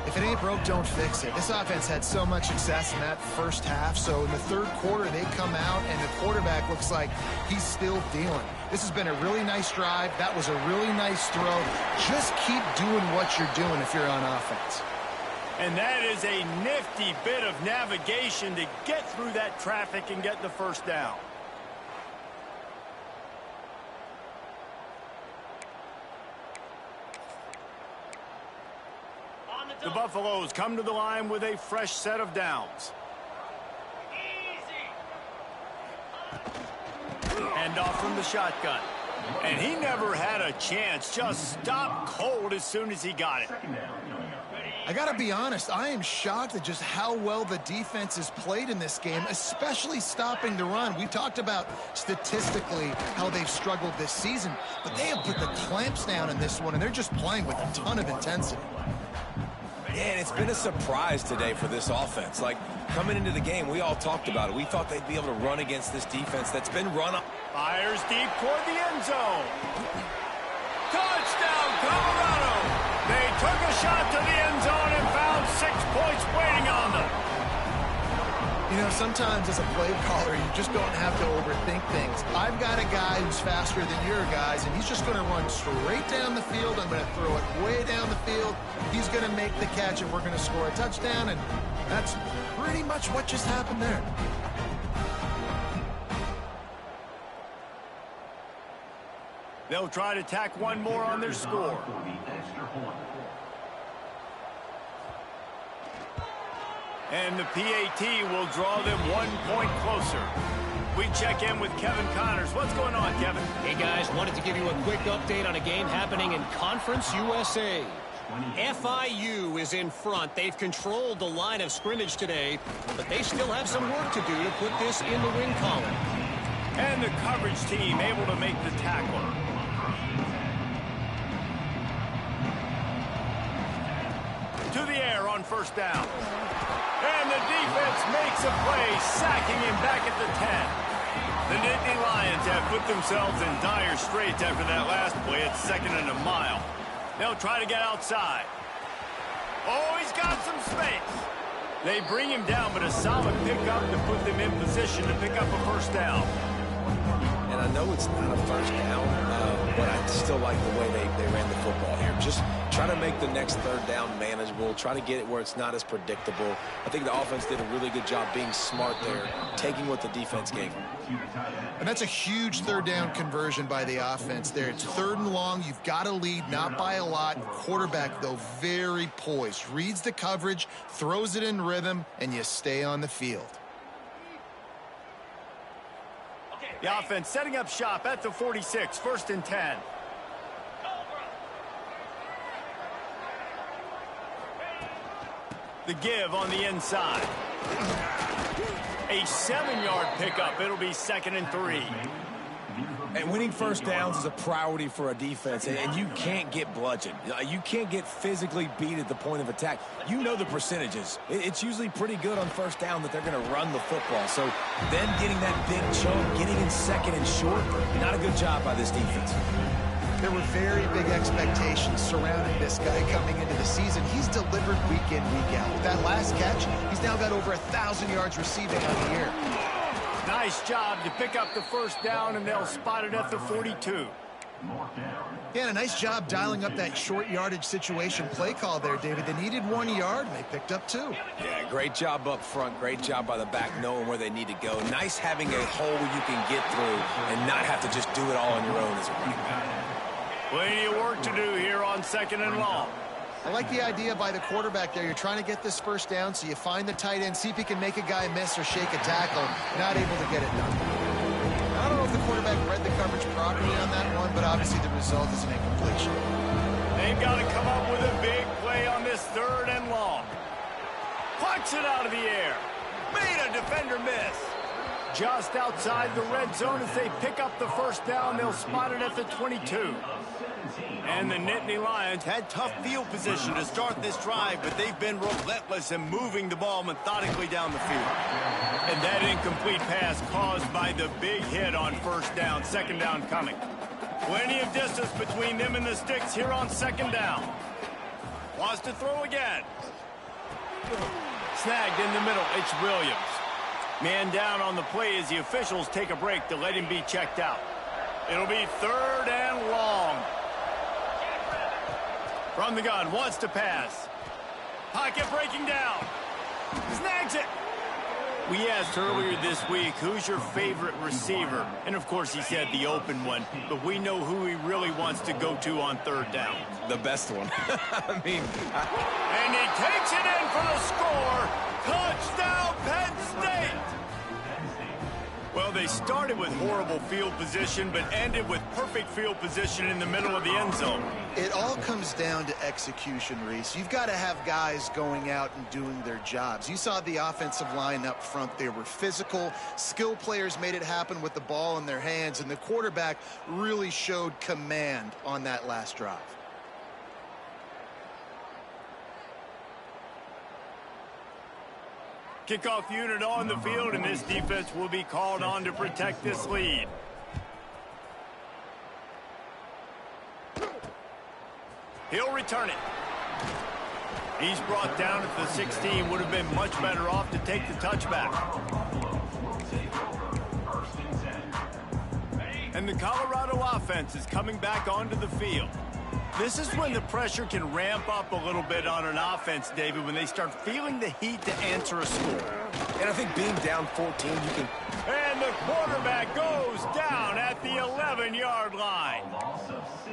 If it ain't broke, don't fix it. This offense had so much success in that first half, so in the third quarter, they come out, and the quarterback looks like he's still dealing. This has been a really nice drive. That was a really nice throw. Just keep doing what you're doing if you're on offense. And that is a nifty bit of navigation to get through that traffic and get the first down. The Buffaloes come to the line with a fresh set of downs. Hand off from the shotgun. And he never had a chance. Just stopped cold as soon as he got it. I got to be honest, I am shocked at just how well the defense has played in this game, especially stopping the run. We talked about statistically how they've struggled this season, but they have put the clamps down in this one, and they're just playing with a ton of intensity. Yeah, and it's been a surprise today for this offense. Like, coming into the game, we all talked about it. We thought they'd be able to run against this defense that's been run up. Fires deep toward the end zone. Touchdown, Colorado! They took a shot to the end zone and found 6 points waiting on them. You know, sometimes as a play caller, you just don't have to overthink things. I've got a guy who's faster than your guys, and he's just going to run straight down the field. I'm going to throw it way down the field. He's going to make the catch, and we're going to score a touchdown, and that's pretty much what just happened there. They'll try to tack one more on their score. And the PAT will draw them 1 point closer. We check in with Kevin Connors. What's going on, Kevin? Hey, guys, wanted to give you a quick update on a game happening in Conference USA. FIU is in front. They've controlled the line of scrimmage today, but they still have some work to do to put this in the win column. And the coverage team able to make the tackle. To the air on first down. And the defense makes a play, sacking him back at the 10. The Nittany Lions have put themselves in dire straits after that last play. It's 2nd and a mile. They'll try to get outside. Oh, he's got some space. They bring him down, but a solid pickup to put them in position to pick up a first down. And I know it's not a first down, but I still like the way they ran the football here. Just try to make the next third down manageable. Try to get it where it's not as predictable. I think the offense did a really good job being smart there, taking what the defense gave them. And that's a huge third down conversion by the offense there. It's 3rd and long. You've got to lead, not by a lot. Quarterback, though, very poised. Reads the coverage, throws it in rhythm, and you stay on the field. The offense setting up shop at the 46, 1st and 10. The give on the inside. A 7-yard pickup. It'll be 2nd and 3. And winning first downs is a priority for a defense, and you can't get bludgeoned. You can't get physically beat at the point of attack. You know the percentages. It's usually pretty good on first down that they're going to run the football. So them getting that big chunk, getting in 2nd and short, not a good job by this defense. There were very big expectations surrounding this guy coming into the season. He's delivered week in, week out. With that last catch, he's now got over 1,000 yards receiving on the year. Nice job to pick up the first down, and they'll spot it at the 42. Yeah, and a nice job dialing up that short yardage situation play call there, David. They needed 1 yard, and they picked up 2. Yeah, great job up front. Great job by the back knowing where they need to go. Nice having a hole you can get through and not have to just do it all on your own as a running back. Plenty of work to do here on 2nd and long. I like the idea by the quarterback there. You're trying to get this first down, so you find the tight end, see if he can make a guy miss or shake a tackle. Not able to get it done. I don't know if the quarterback read the coverage properly on that one, but obviously the result is an incompletion. They've got to come up with a big play on this 3rd and long. Plucks it out of the air. Made a defender miss. Just outside the red zone as they pick up the first down. They'll spot it at the 22. And the Nittany Lions had tough field position to start this drive, but they've been relentless in moving the ball methodically down the field. And that incomplete pass caused by the big hit on first down, 2nd down coming. Plenty of distance between them and the sticks here on 2nd down. Wants to throw again. Snagged in the middle, it's Williams. Man down on the play as the officials take a break to let him be checked out. It'll be 3rd and long. From the gun, wants to pass. Pocket breaking down. Snags it. We asked earlier this week, who's your favorite receiver? And of course he said the open one, but we know who he really wants to go to on 3rd down. The best one. And he takes it in for the score. Touchdown, Penn State. Well, they started with horrible field position, but ended with perfect field position in the middle of the end zone. It all comes down to execution, Reese. You've got to have guys going out and doing their jobs. You saw the offensive line up front. They were physical. Skill players made it happen with the ball in their hands, and the quarterback really showed command on that last drive. Kickoff unit on the field, and this defense will be called on to protect this lead. He'll return it. He's brought down at the 16. Would have been much better off to take the touchback. And the Colorado offense is coming back onto the field. This is when the pressure can ramp up a little bit on an offense, David, when they start feeling the heat to answer a score. And I think being down 14, you can... And the quarterback goes down at the 11-yard line.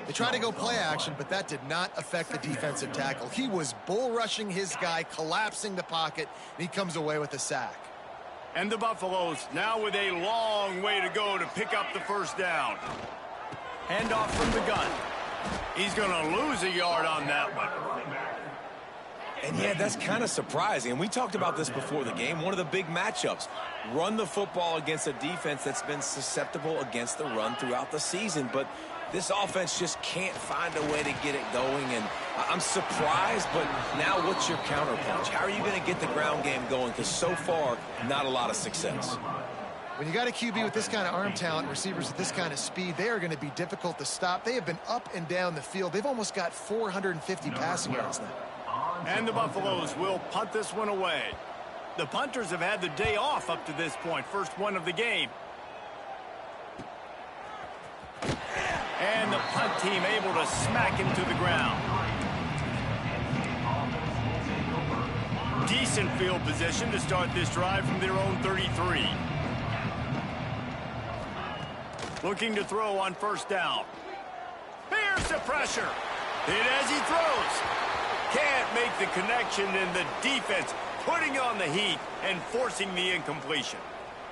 They tried to go play action, but that did not affect the defensive tackle. He was bull rushing his guy, collapsing the pocket, and he comes away with a sack. And the Buffaloes now with a long way to go to pick up the first down. Handoff from the gun. He's going to lose a yard on that one. And yeah, that's kind of surprising. And we talked about this before the game. One of the big matchups. Run the football against a defense that's been susceptible against the run throughout the season. But this offense just can't find a way to get it going. And I'm surprised, but now what's your counterpunch? How are you going to get the ground game going? Because so far, not a lot of success. When you got a QB with this kind of arm talent, receivers with this kind of speed, they are going to be difficult to stop. They have been up and down the field. They've almost got 450 passing yards now. And the Buffaloes will punt this one away. The punters have had the day off up to this point. First one of the game. And the punt team able to smack him to the ground. Decent field position to start this drive from their own 33. Looking to throw on first down. Here's the pressure. Hit as he throws. Can't make the connection, and the defense putting on the heat and forcing the incompletion.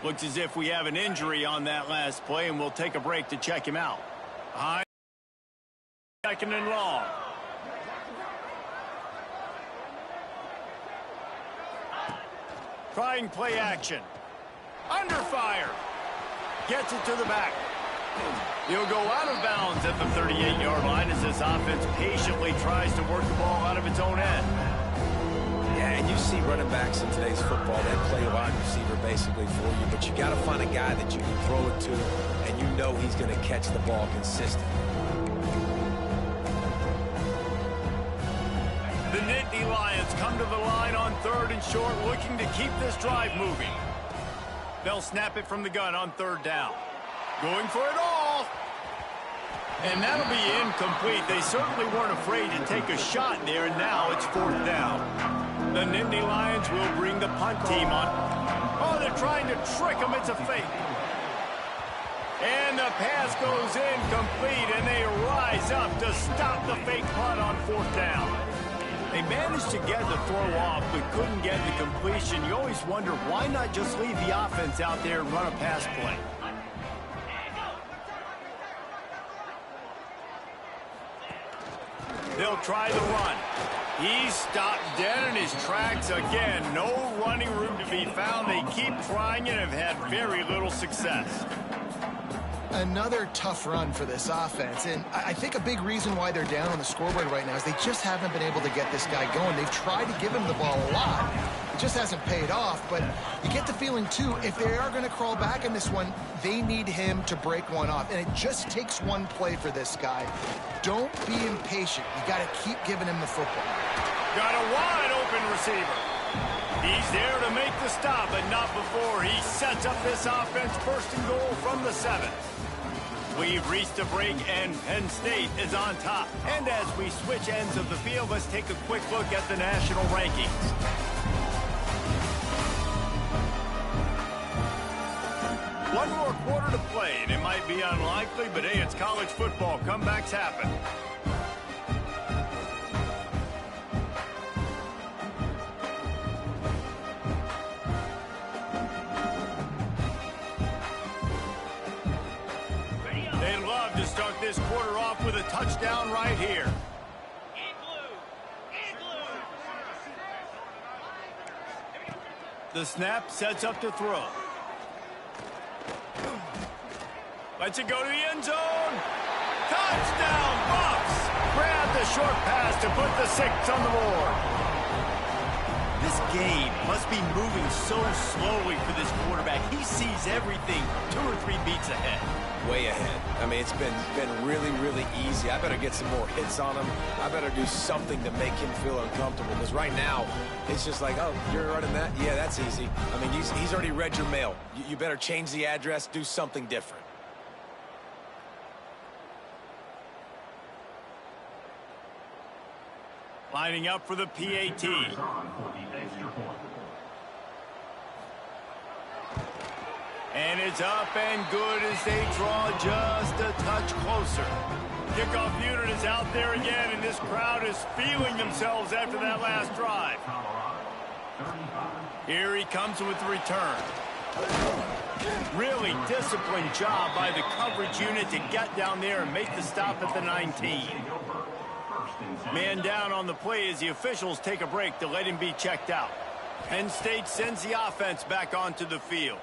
Looks as if we have an injury on that last play, and we'll take a break to check him out. Behind 2nd and long. Trying play action. Under fire. Gets it to the back. He'll go out of bounds at the 38-yard line as this offense patiently tries to work the ball out of its own end. Yeah, and you see running backs in today's football, they play wide receiver basically for you, but you got to find a guy that you can throw it to, and you know he's going to catch the ball consistently. The Nittany Lions come to the line on 3rd and short, looking to keep this drive moving. They'll snap it from the gun on 3rd down. Going for it all. And that'll be incomplete. They certainly weren't afraid to take a shot there, and now it's 4th down. The Nittany Lions will bring the punt team on. Oh, they're trying to trick them. It's a fake. And the pass goes incomplete, and they rise up to stop the fake punt on 4th down. They managed to get the throw off, but couldn't get the completion. You always wonder, why not just leave the offense out there and run a pass play? They'll try the run. He's stopped dead in his tracks again. No running room to be found. They keep trying and have had very little success. Another tough run for this offense, and I think a big reason why they're down on the scoreboard right now is they just haven't been able to get this guy going. They've tried to give him the ball a lot. It just hasn't paid off, but you get the feeling, too, if they are going to crawl back in this one, they need him to break one off, and it just takes one play for this guy. Don't be impatient. You got to keep giving him the football. Got a wide-open receiver. He's there to make the stop, but not before he sets up this offense 1st and goal from the 7th. We've reached a break, and Penn State is on top. And as we switch ends of the field, let's take a quick look at the national rankings. One more quarter to play, and it might be unlikely, but hey, it's college football. Comebacks happen. They'd love to start this quarter off with a touchdown right here. The snap sets up to throw. Lets it go to the end zone. Touchdown, Buffs! Grab the short pass to put the 6 on the board. This game must be moving so slowly for this quarterback. He sees everything 2 or 3 beats ahead. Way ahead. I mean, it's been really, really easy. I better get some more hits on him. I better do something to make him feel uncomfortable, because right now, it's just like, oh, you're running that? Yeah, that's easy. I mean, he's already read your mail. You better change the address, do something different. Lining up for the PAT. And it's up and good as they draw just a touch closer. Kickoff unit is out there again, and this crowd is feeling themselves after that last drive. Here he comes with the return. Really disciplined job by the coverage unit to get down there and make the stop at the 19. Man down on the play as the officials take a break to let him be checked out. Penn State sends the offense back onto the field.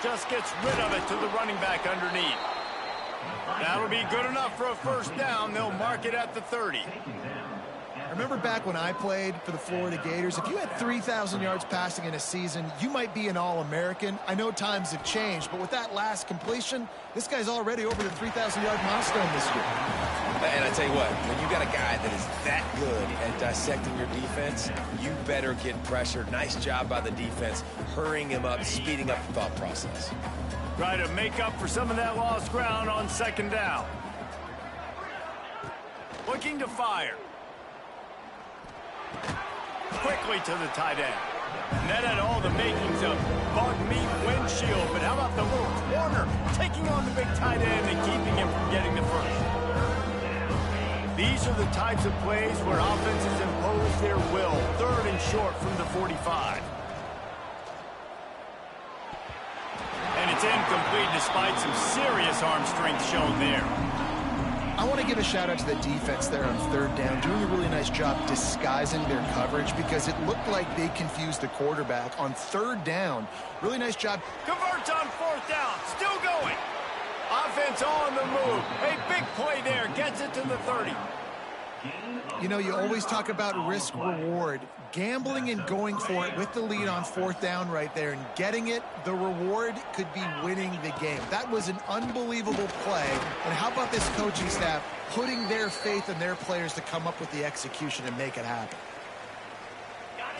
Just gets rid of it to the running back underneath. That'll be good enough for a 1st down. They'll mark it at the 30. I remember back when I played for the Florida Gators, if you had 3,000 yards passing in a season, you might be an All-American. I know times have changed, but with that last completion, this guy's already over the 3,000-yard milestone this year. And I tell you what, when you got a guy that is that good at dissecting your defense, you better get pressure. Nice job by the defense, hurrying him up, speeding up the thought process. Try to make up for some of that lost ground on 2nd down. Looking to fire. Quickly to the tight end. And that had all the makings of bug meat windshield, but how about the little corner taking on the big tight end and keeping him from getting the 1st? These are the types of plays where offenses impose their will. 3rd and short from the 45. And it's incomplete despite some serious arm strength shown there. I want to give a shout-out to the defense there on 3rd down, doing a really nice job disguising their coverage, because it looked like they confused the quarterback on 3rd down. Really nice job. Converts on 4th down. Still going. Offense on the move. A big play there. Gets it to the 30. You know, you always talk about risk-reward. Gambling and going for it with the lead on 4th down right there and getting it, the reward could be winning the game. That was an unbelievable play. And how about this coaching staff putting their faith in their players to come up with the execution and make it happen?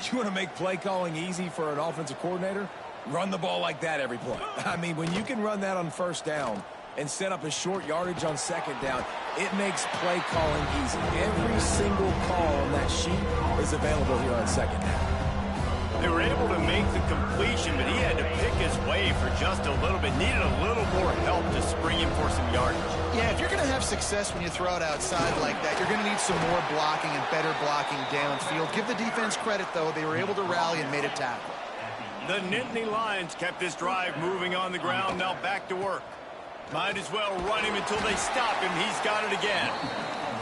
You want to make play calling easy for an offensive coordinator? Run the ball like that every play. I mean, when you can run that on first down and set up a short yardage on second down, it makes play calling easy. Every single call on that sheet is available here on second down. They were able to make the completion, but he had to pick his way for just a little bit. Needed a little more help to spring him for some yardage. Yeah, if you're going to have success when you throw it outside like that, you're going to need some more blocking and better blocking downfield. Give the defense credit, though. They were able to rally and made a tackle. The Nittany Lions kept this drive moving on the ground. Now back to work. Might as well run him until they stop him. He's got it again.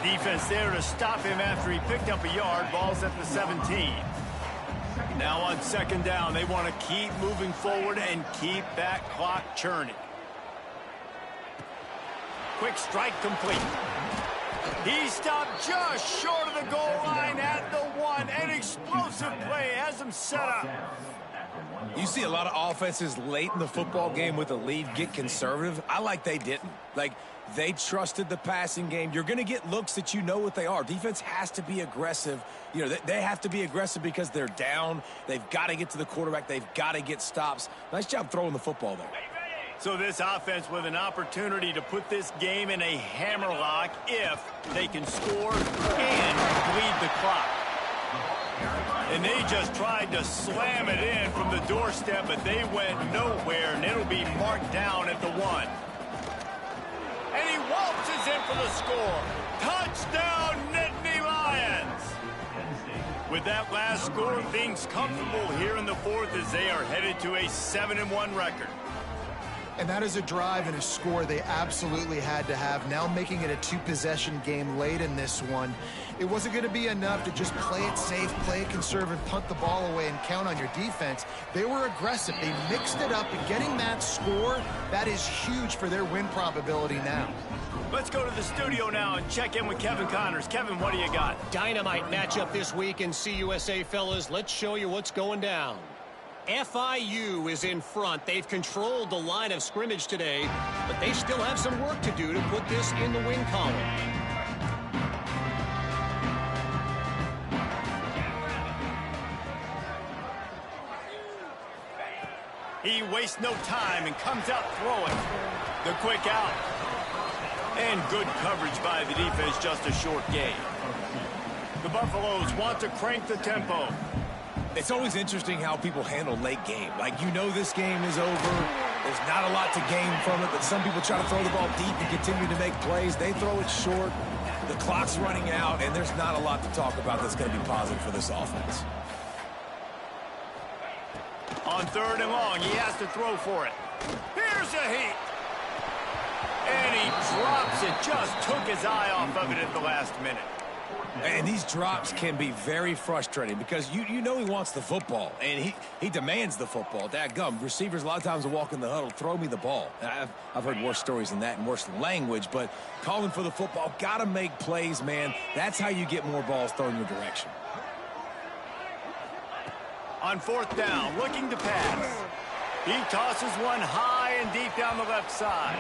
Defense there to stop him after he picked up a yard. Ball's at the 17. Now on second down, they want to keep moving forward and keep that clock churning. Quick strike complete. He stopped just short of the goal line at the 1. An explosive play has him set up. You see a lot of offenses late in the football game with a lead get conservative. I like they didn't. Like, they trusted the passing game. You're going to get looks that you know what they are. Defense has to be aggressive. You know, they have to be aggressive because they're down. They've got to get to the quarterback. They've got to get stops. Nice job throwing the football there. So this offense with an opportunity to put this game in a hammerlock if they can score and bleed the clock. And they just tried to slam it in from the doorstep, but they went nowhere, and it'll be marked down at the 1. And he waltzes in for the score. Touchdown, Nittany Lions! With that last score, things comfortable here in the 4th as they are headed to a 7-1 record. And that is a drive and a score they absolutely had to have. Now making it a 2-possession game late in this one. It wasn't going to be enough to just play it safe, play it conservative, punt the ball away, and count on your defense. They were aggressive. They mixed it up, and getting that score, that is huge for their win probability now. Let's go to the studio now and check in with Kevin Connors. Kevin, what do you got? Dynamite matchup this week in CUSA, fellas. Let's show you what's going down. FIU is in front. They've controlled the line of scrimmage today, but they still have some work to do to put this in the win column. He wastes no time and comes out throwing. The quick out. And good coverage by the defense, just a short gain. The Buffaloes want to crank the tempo. It's always interesting how people handle late game. Like, you know this game is over. There's not a lot to gain from it, but some people try to throw the ball deep and continue to make plays. They throw it short. The clock's running out, and there's not a lot to talk about that's going to be positive for this offense. On 3rd and long, he has to throw for it. Here's a heat. And he drops it. Just took his eye off of it at the last minute. And these drops can be very frustrating because you know he wants the football, and he demands the football. Dadgum, receivers a lot of times will walk in the huddle, throw me the ball. I've heard worse stories than that and worse language, but calling for the football, got to make plays, man. That's how you get more balls thrown your direction. On 4th down, looking to pass. He tosses one high and deep down the left side.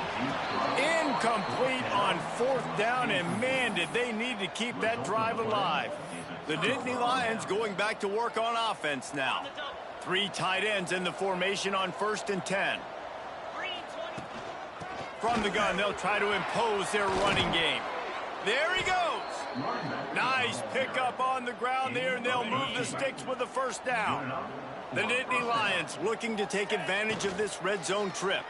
Incomplete on 4th down, and man, did they need to keep that drive alive. The Nittany Lions going back to work on offense now. 3 tight ends in the formation on 1st and 10. From the gun, they'll try to impose their running game. There he goes. Nice pickup on the ground there, and they'll move the sticks with the 1st down. The Nittany Lions looking to take advantage of this red zone trip.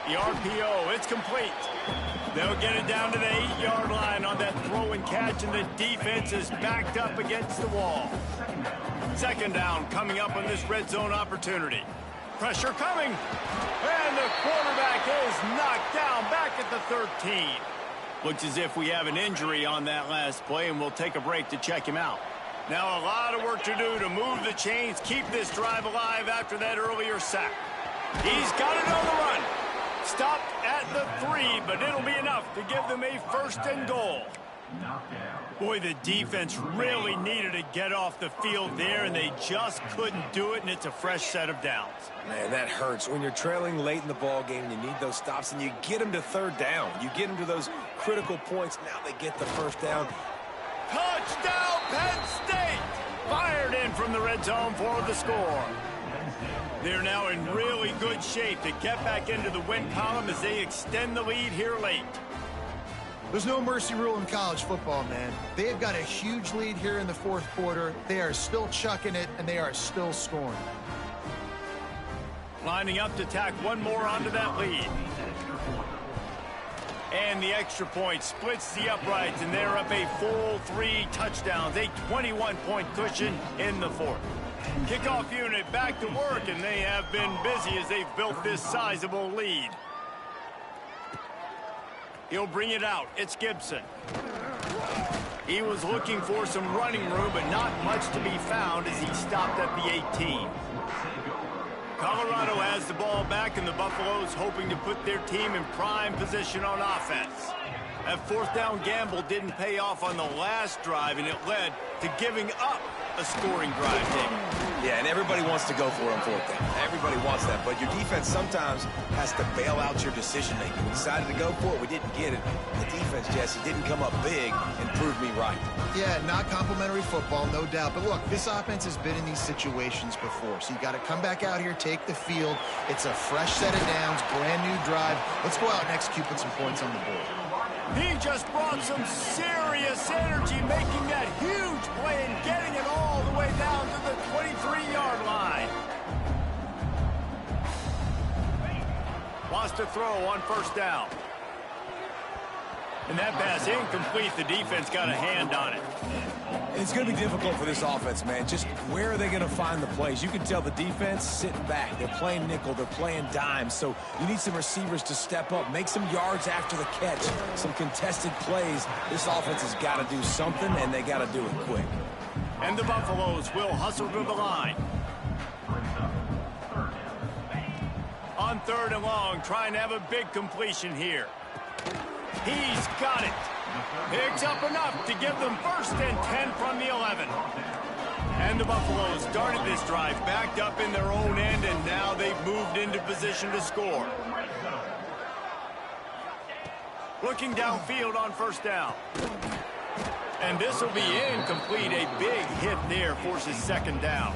The RPO, it's complete. They'll get it down to the 8-yard line on that throw and catch, and the defense is backed up against the wall. 2nd down coming up on this red zone opportunity. Pressure coming. And the quarterback is knocked down back at the 13. Looks as if we have an injury on that last play, and we'll take a break to check him out. Now a lot of work to do to move the chains, keep this drive alive after that earlier sack. He's got it on the run. Stopped at the 3, but it'll be enough to give them a 1st and goal. Boy, the defense really needed to get off the field there, and they just couldn't do it, and it's a fresh set of downs. Man, that hurts. When you're trailing late in the ball game, you need those stops, and you get them to 3rd down. You get them to those critical points. Now they get the 1st down. Touchdown, Penn State! Fired in from the red zone for the score. They're now in really good shape to get back into the win column as they extend the lead here late. There's no mercy rule in college football, man. They've got a huge lead here in the fourth quarter. They are still chucking it, and they are still scoring. Lining up to tack one more onto that lead. And the extra point splits the uprights, and they're up a full 3 touchdowns, a 21-point cushion in the fourth. Kickoff unit back to work, and they have been busy as they've built this sizable lead. He'll bring it out. It's Gibson. He was looking for some running room, but not much to be found as he stopped at the 18. Colorado has the ball back, and the Buffaloes hoping to put their team in prime position on offense. That fourth down gamble didn't pay off on the last drive, and it led to giving up a scoring drive, David. Yeah, and everybody wants to go for it on fourth down. Everybody wants that, but your defense sometimes has to bail out your decision-making. We decided to go for it. We didn't get it. The defense, Jesse, didn't come up big and prove me right. Yeah, not complimentary football, no doubt. But look, this offense has been in these situations before, so you got to come back out here, take the field. It's a fresh set of downs, brand new drive. Let's go out and execute, put some points on the board. He just brought some serious energy, making that huge play and getting it all the way down to the 23-yard line. Wants to throw on first down. And that pass incomplete. The defense got a hand on it. It's going to be difficult for this offense, man. Just where are they going to find the plays? You can tell the defense sitting back. They're playing nickel. They're playing dime. So you need some receivers to step up, make some yards after the catch, some contested plays. This offense has got to do something, and they got to do it quick. And the Buffaloes will hustle to the line. On third and long, trying to have a big completion here. He's got it. Picks up enough to give them first and 10 from the 11. And the Buffaloes started this drive backed up in their own end, and now they've moved into position to score. Looking downfield on first down. And this will be incomplete. A big hit there forces second down.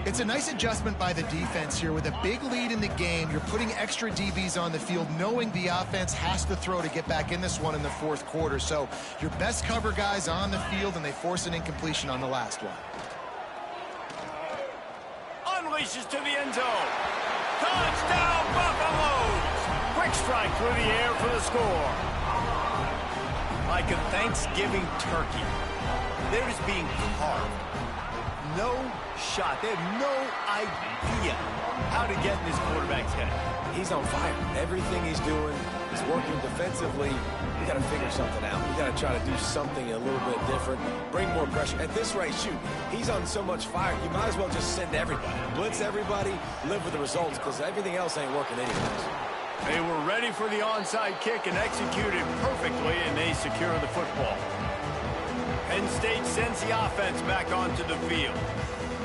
It's a nice adjustment by the defense here. With a big lead in the game, you're putting extra DBs on the field, knowing the offense has to throw to get back in this one in the fourth quarter. So your best cover guys on the field, and they force an incompletion on the last one. Unleashes to the end zone. Touchdown, Buffaloes! Quick strike through the air for the score. Like a Thanksgiving turkey, they're just being carved. No shot. They have no idea how to get in this quarterback's head. He's on fire. Everything he's doing is working defensively. We got to figure something out. We got to try to do something a little bit different, bring more pressure. At this rate, shoot, he's on so much fire, you might as well just send everybody. Blitz everybody, live with the results, because everything else ain't working anyways. They were ready for the onside kick and executed perfectly, and they secure the football. Penn State sends the offense back onto the field.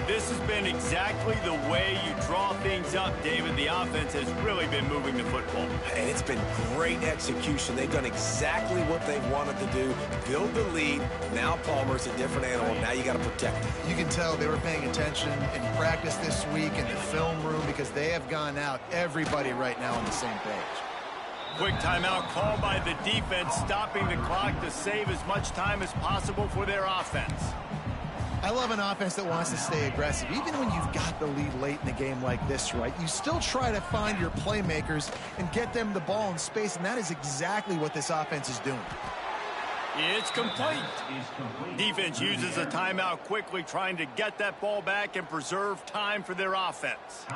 This has been exactly the way you draw things up, David. The offense has really been moving the football. And it's been great execution. They've done exactly what they've wanted to do. Build the lead. Now Palmer's a different animal. Now you got to protect him. You can tell they were paying attention in practice this week in the film room, because they have gone out, everybody right now on the same page. Quick timeout called by the defense, stopping the clock to save as much time as possible for their offense. I love an offense that wants to stay aggressive. Even when you've got the lead late in the game like this, right, you still try to find your playmakers and get them the ball in space, and that is exactly what this offense is doing. It's complete. Defense uses a timeout quickly, trying to get that ball back and preserve time for their offense.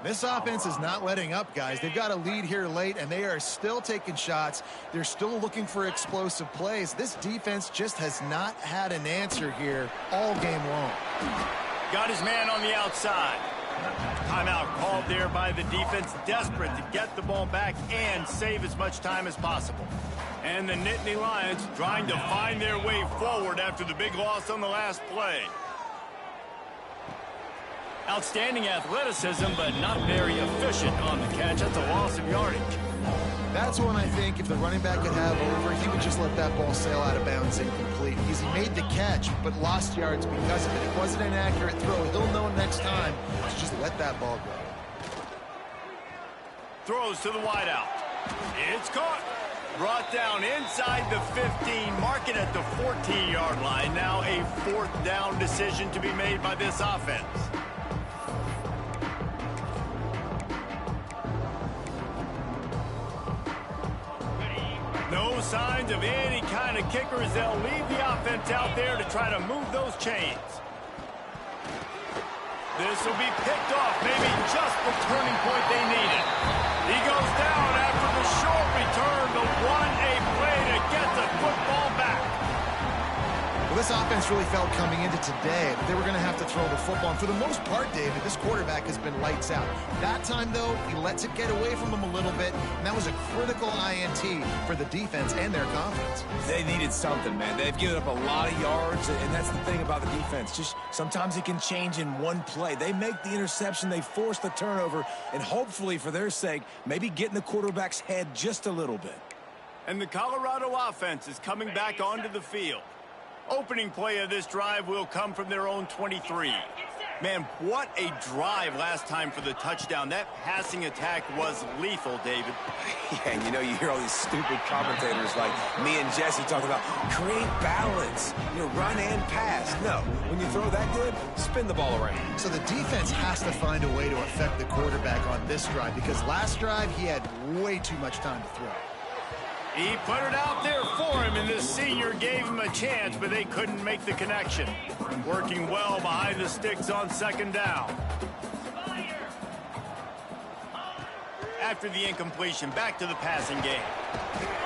This offense is not letting up, guys. They've got a lead here late, and they are still taking shots. They're still looking for explosive plays. This defense just has not had an answer here all game long. Got his man on the outside. Timeout called there by the defense, desperate to get the ball back and save as much time as possible. And the Nittany Lions trying to find their way forward after the big loss on the last play. Outstanding athleticism, but not very efficient on the catch. That's a loss of yardage. That's one I think if the running back could have over, he would just let that ball sail out of bounds incomplete because he made the catch but lost yards because of it. It wasn't an accurate throw. He'll know next time to just let that ball go. Throws to the wideout. It's caught. Brought down inside the 15, mark it at the 14-yard line. Now a fourth down decision to be made by this offense. No signs of any kind of kickers. They'll leave the offense out there to try to move those chains. This will be picked off, maybe just the turning point they needed. He goes down after the short return to 1-a play to get the football back. Well, this offense really felt coming into today that they were going to have to throw the football. And for the most part, David, this quarterback has been lights out. That time, though, he lets it get away from him a little bit, and that was a critical INT for the defense and their confidence. They needed something, man. They've given up a lot of yards, and that's the thing about the defense. Just sometimes it can change in one play. They make the interception, they force the turnover, and hopefully, for their sake, maybe get in the quarterback's head just a little bit. And the Colorado offense is coming back onto the field. Opening play of this drive will come from their own 23. Man, what a drive last time for the touchdown. That passing attack was lethal, David. Yeah, and you know, you hear all these stupid commentators like me and Jesse talk about create balance, run and pass. No, when you throw that good, spin the ball around. So the defense has to find a way to affect the quarterback on this drive because last drive he had way too much time to throw. He put it out there for him, and the senior gave him a chance, but they couldn't make the connection. Working well behind the sticks on second down. After the incompletion, back to the passing game.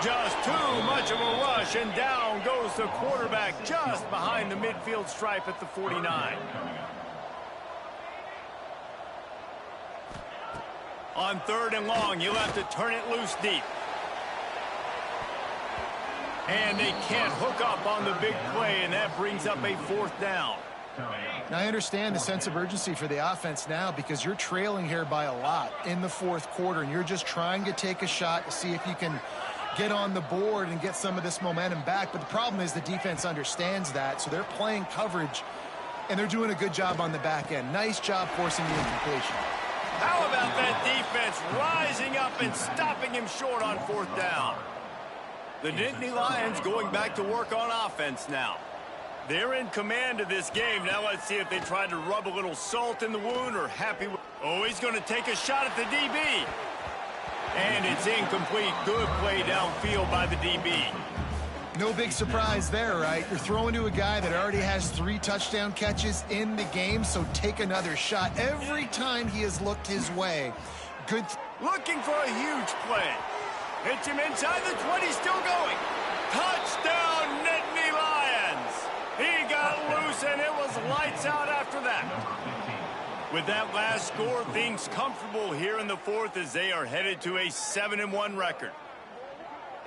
Just too much of a rush, and down goes the quarterback just behind the midfield stripe at the 49. On third and long, you'll have to turn it loose deep. And they can't hook up on the big play, and that brings up a fourth down. Now, I understand the sense of urgency for the offense now because you're trailing here by a lot in the fourth quarter, and you're just trying to take a shot to see if you can get on the board and get some of this momentum back. But the problem is the defense understands that, so they're playing coverage, and they're doing a good job on the back end. Nice job forcing the incompletion. How about that defense rising up and stopping him short on fourth down? The Nittany Lions going back to work on offense now. They're in command of this game. Now let's see if they try to rub a little salt in the wound or happy with... Oh, he's going to take a shot at the DB. And it's incomplete. Good play downfield by the DB. No big surprise there, right? You're throwing to a guy that already has 3 touchdown catches in the game, so take another shot. Every time he has looked his way, good... Looking for a huge play. Hits him inside the 20, still going. Touchdown, Nittany Lions. He got loose, and it was lights out after that. With that last score, things comfortable here in the fourth as they are headed to a 7-1 record.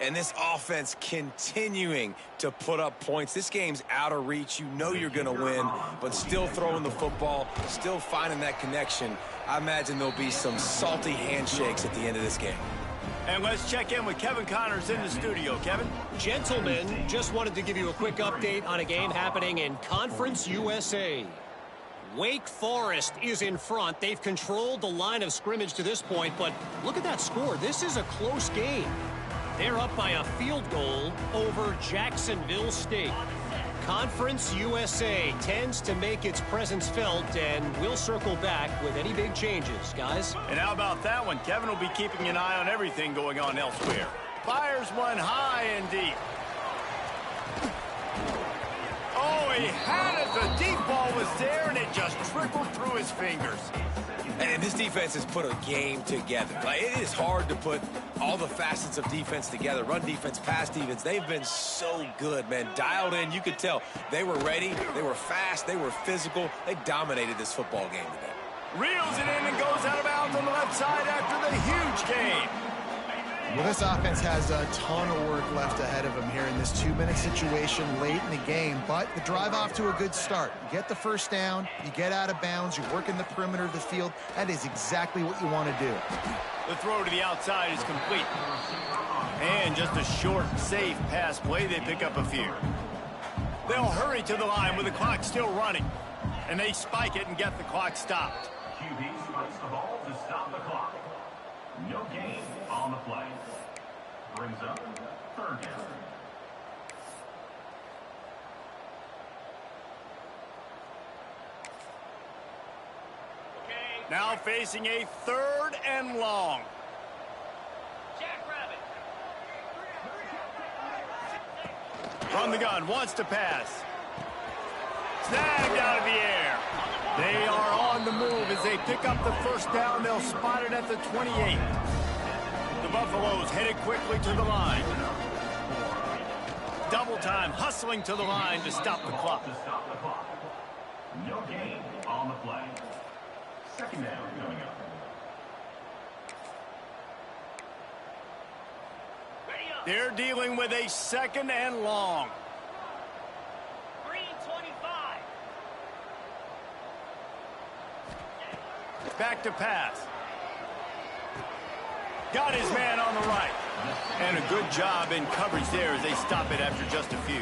And this offense continuing to put up points. This game's out of reach. You know you're going to win, but still throwing the football, still finding that connection. I imagine there'll be some salty handshakes at the end of this game. And let's check in with Kevin Connors in the studio. Kevin? Gentlemen, just wanted to give you a quick update on a game happening in Conference USA. Wake Forest is in front. They've controlled the line of scrimmage to this point, but look at that score. This is a close game. They're up by a field goal over Jacksonville State. Conference USA tends to make its presence felt, and we'll circle back with any big changes, guys. And how about that one? Kevin will be keeping an eye on everything going on elsewhere. Fires one high and deep. Oh, he had it. The deep ball was there, and it just trickled through his fingers. And this defense has put a game together. Like, it is hard to put all the facets of defense together. Run defense, pass defense. They've been so good, man. Dialed in. You could tell they were ready. They were fast. They were physical. They dominated this football game today. Reels it in and goes out of bounds on the left side after the huge game. Well, this offense has a ton of work left ahead of them here in this 2-minute situation late in the game, but the drive off to a good start. You get the first down, you get out of bounds, you work in the perimeter of the field. That is exactly what you want to do. The throw to the outside is complete. And just a short, safe pass play, they pick up a few. They'll hurry to the line with the clock still running. And they spike it and get the clock stopped. QB spikes the ball to stop the clock. No gain on the play. Brings up third down. Now facing a 3rd and long. Jackrabbit. From the gun, wants to pass. Snagged out of the air. They are on the move as they pick up the first down. They'll spot it at the 28. The Buffaloes headed quickly to the line. Double time, hustling to the line to stop the clock. No gain on the play. Second down coming up. They're dealing with a 2nd and long. Green 25. Back to pass. Got his man on the right. And a good job in coverage there as they stop it after just a few.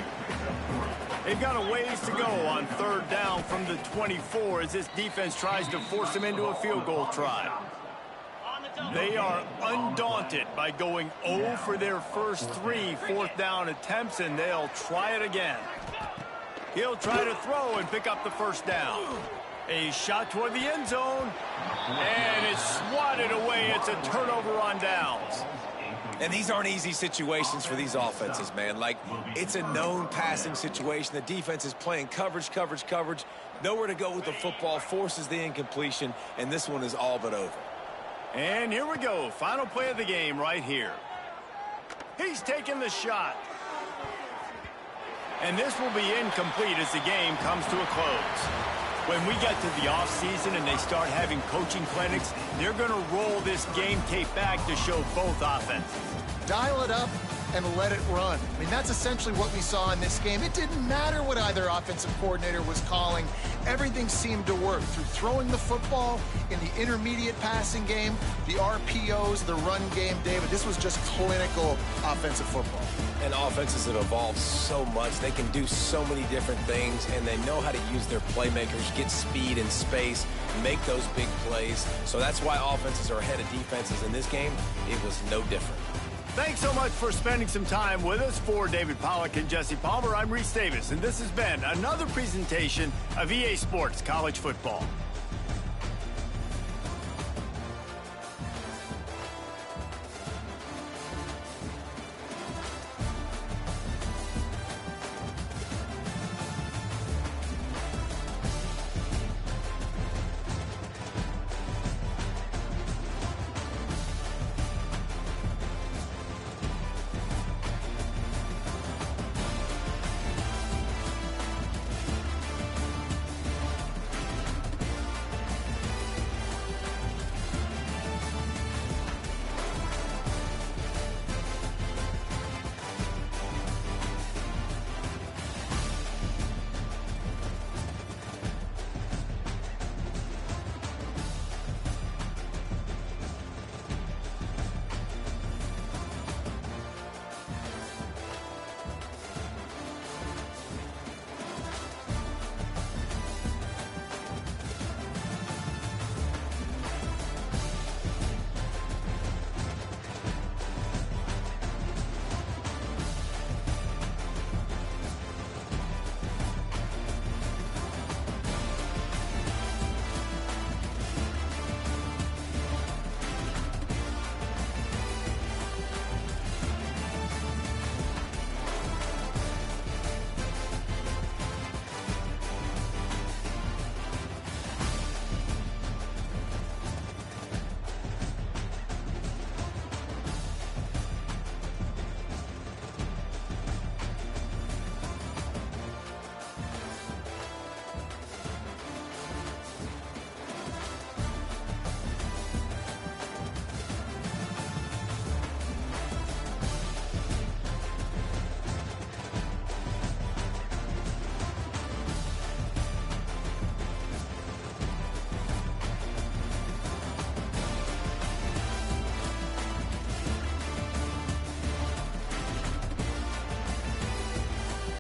They've got a ways to go on 3rd down from the 24 as this defense tries to force them into a field goal try. They are undaunted by going 0 for their first 3 4th down attempts, and they'll try it again. He'll try to throw and pick up the first down. A shot toward the end zone, and it's swatted away. It's a turnover on downs. And these aren't easy situations for these offenses, man. Like, it's a known passing situation. The defense is playing coverage. Nowhere to go with the football, forces the incompletion, and this one is all but over. And here we go. Final play of the game right here. He's taking the shot. And this will be incomplete as the game comes to a close. When we get to the offseason and they start having coaching clinics, they're going to roll this game tape back to show both offenses. Dial it up and let it run. I mean, that's essentially what we saw in this game. It didn't matter what either offensive coordinator was calling. Everything seemed to work through throwing the football in the intermediate passing game, the RPOs, the run game. David, this was just clinical offensive football. And offenses have evolved so much. They can do so many different things, and they know how to use their playmakers, get speed and space, make those big plays. So that's why offenses are ahead of defenses in this game. It was no different. Thanks so much for spending some time with us. For David Pollack and Jesse Palmer, I'm Reese Davis, and this has been another presentation of EA Sports College Football.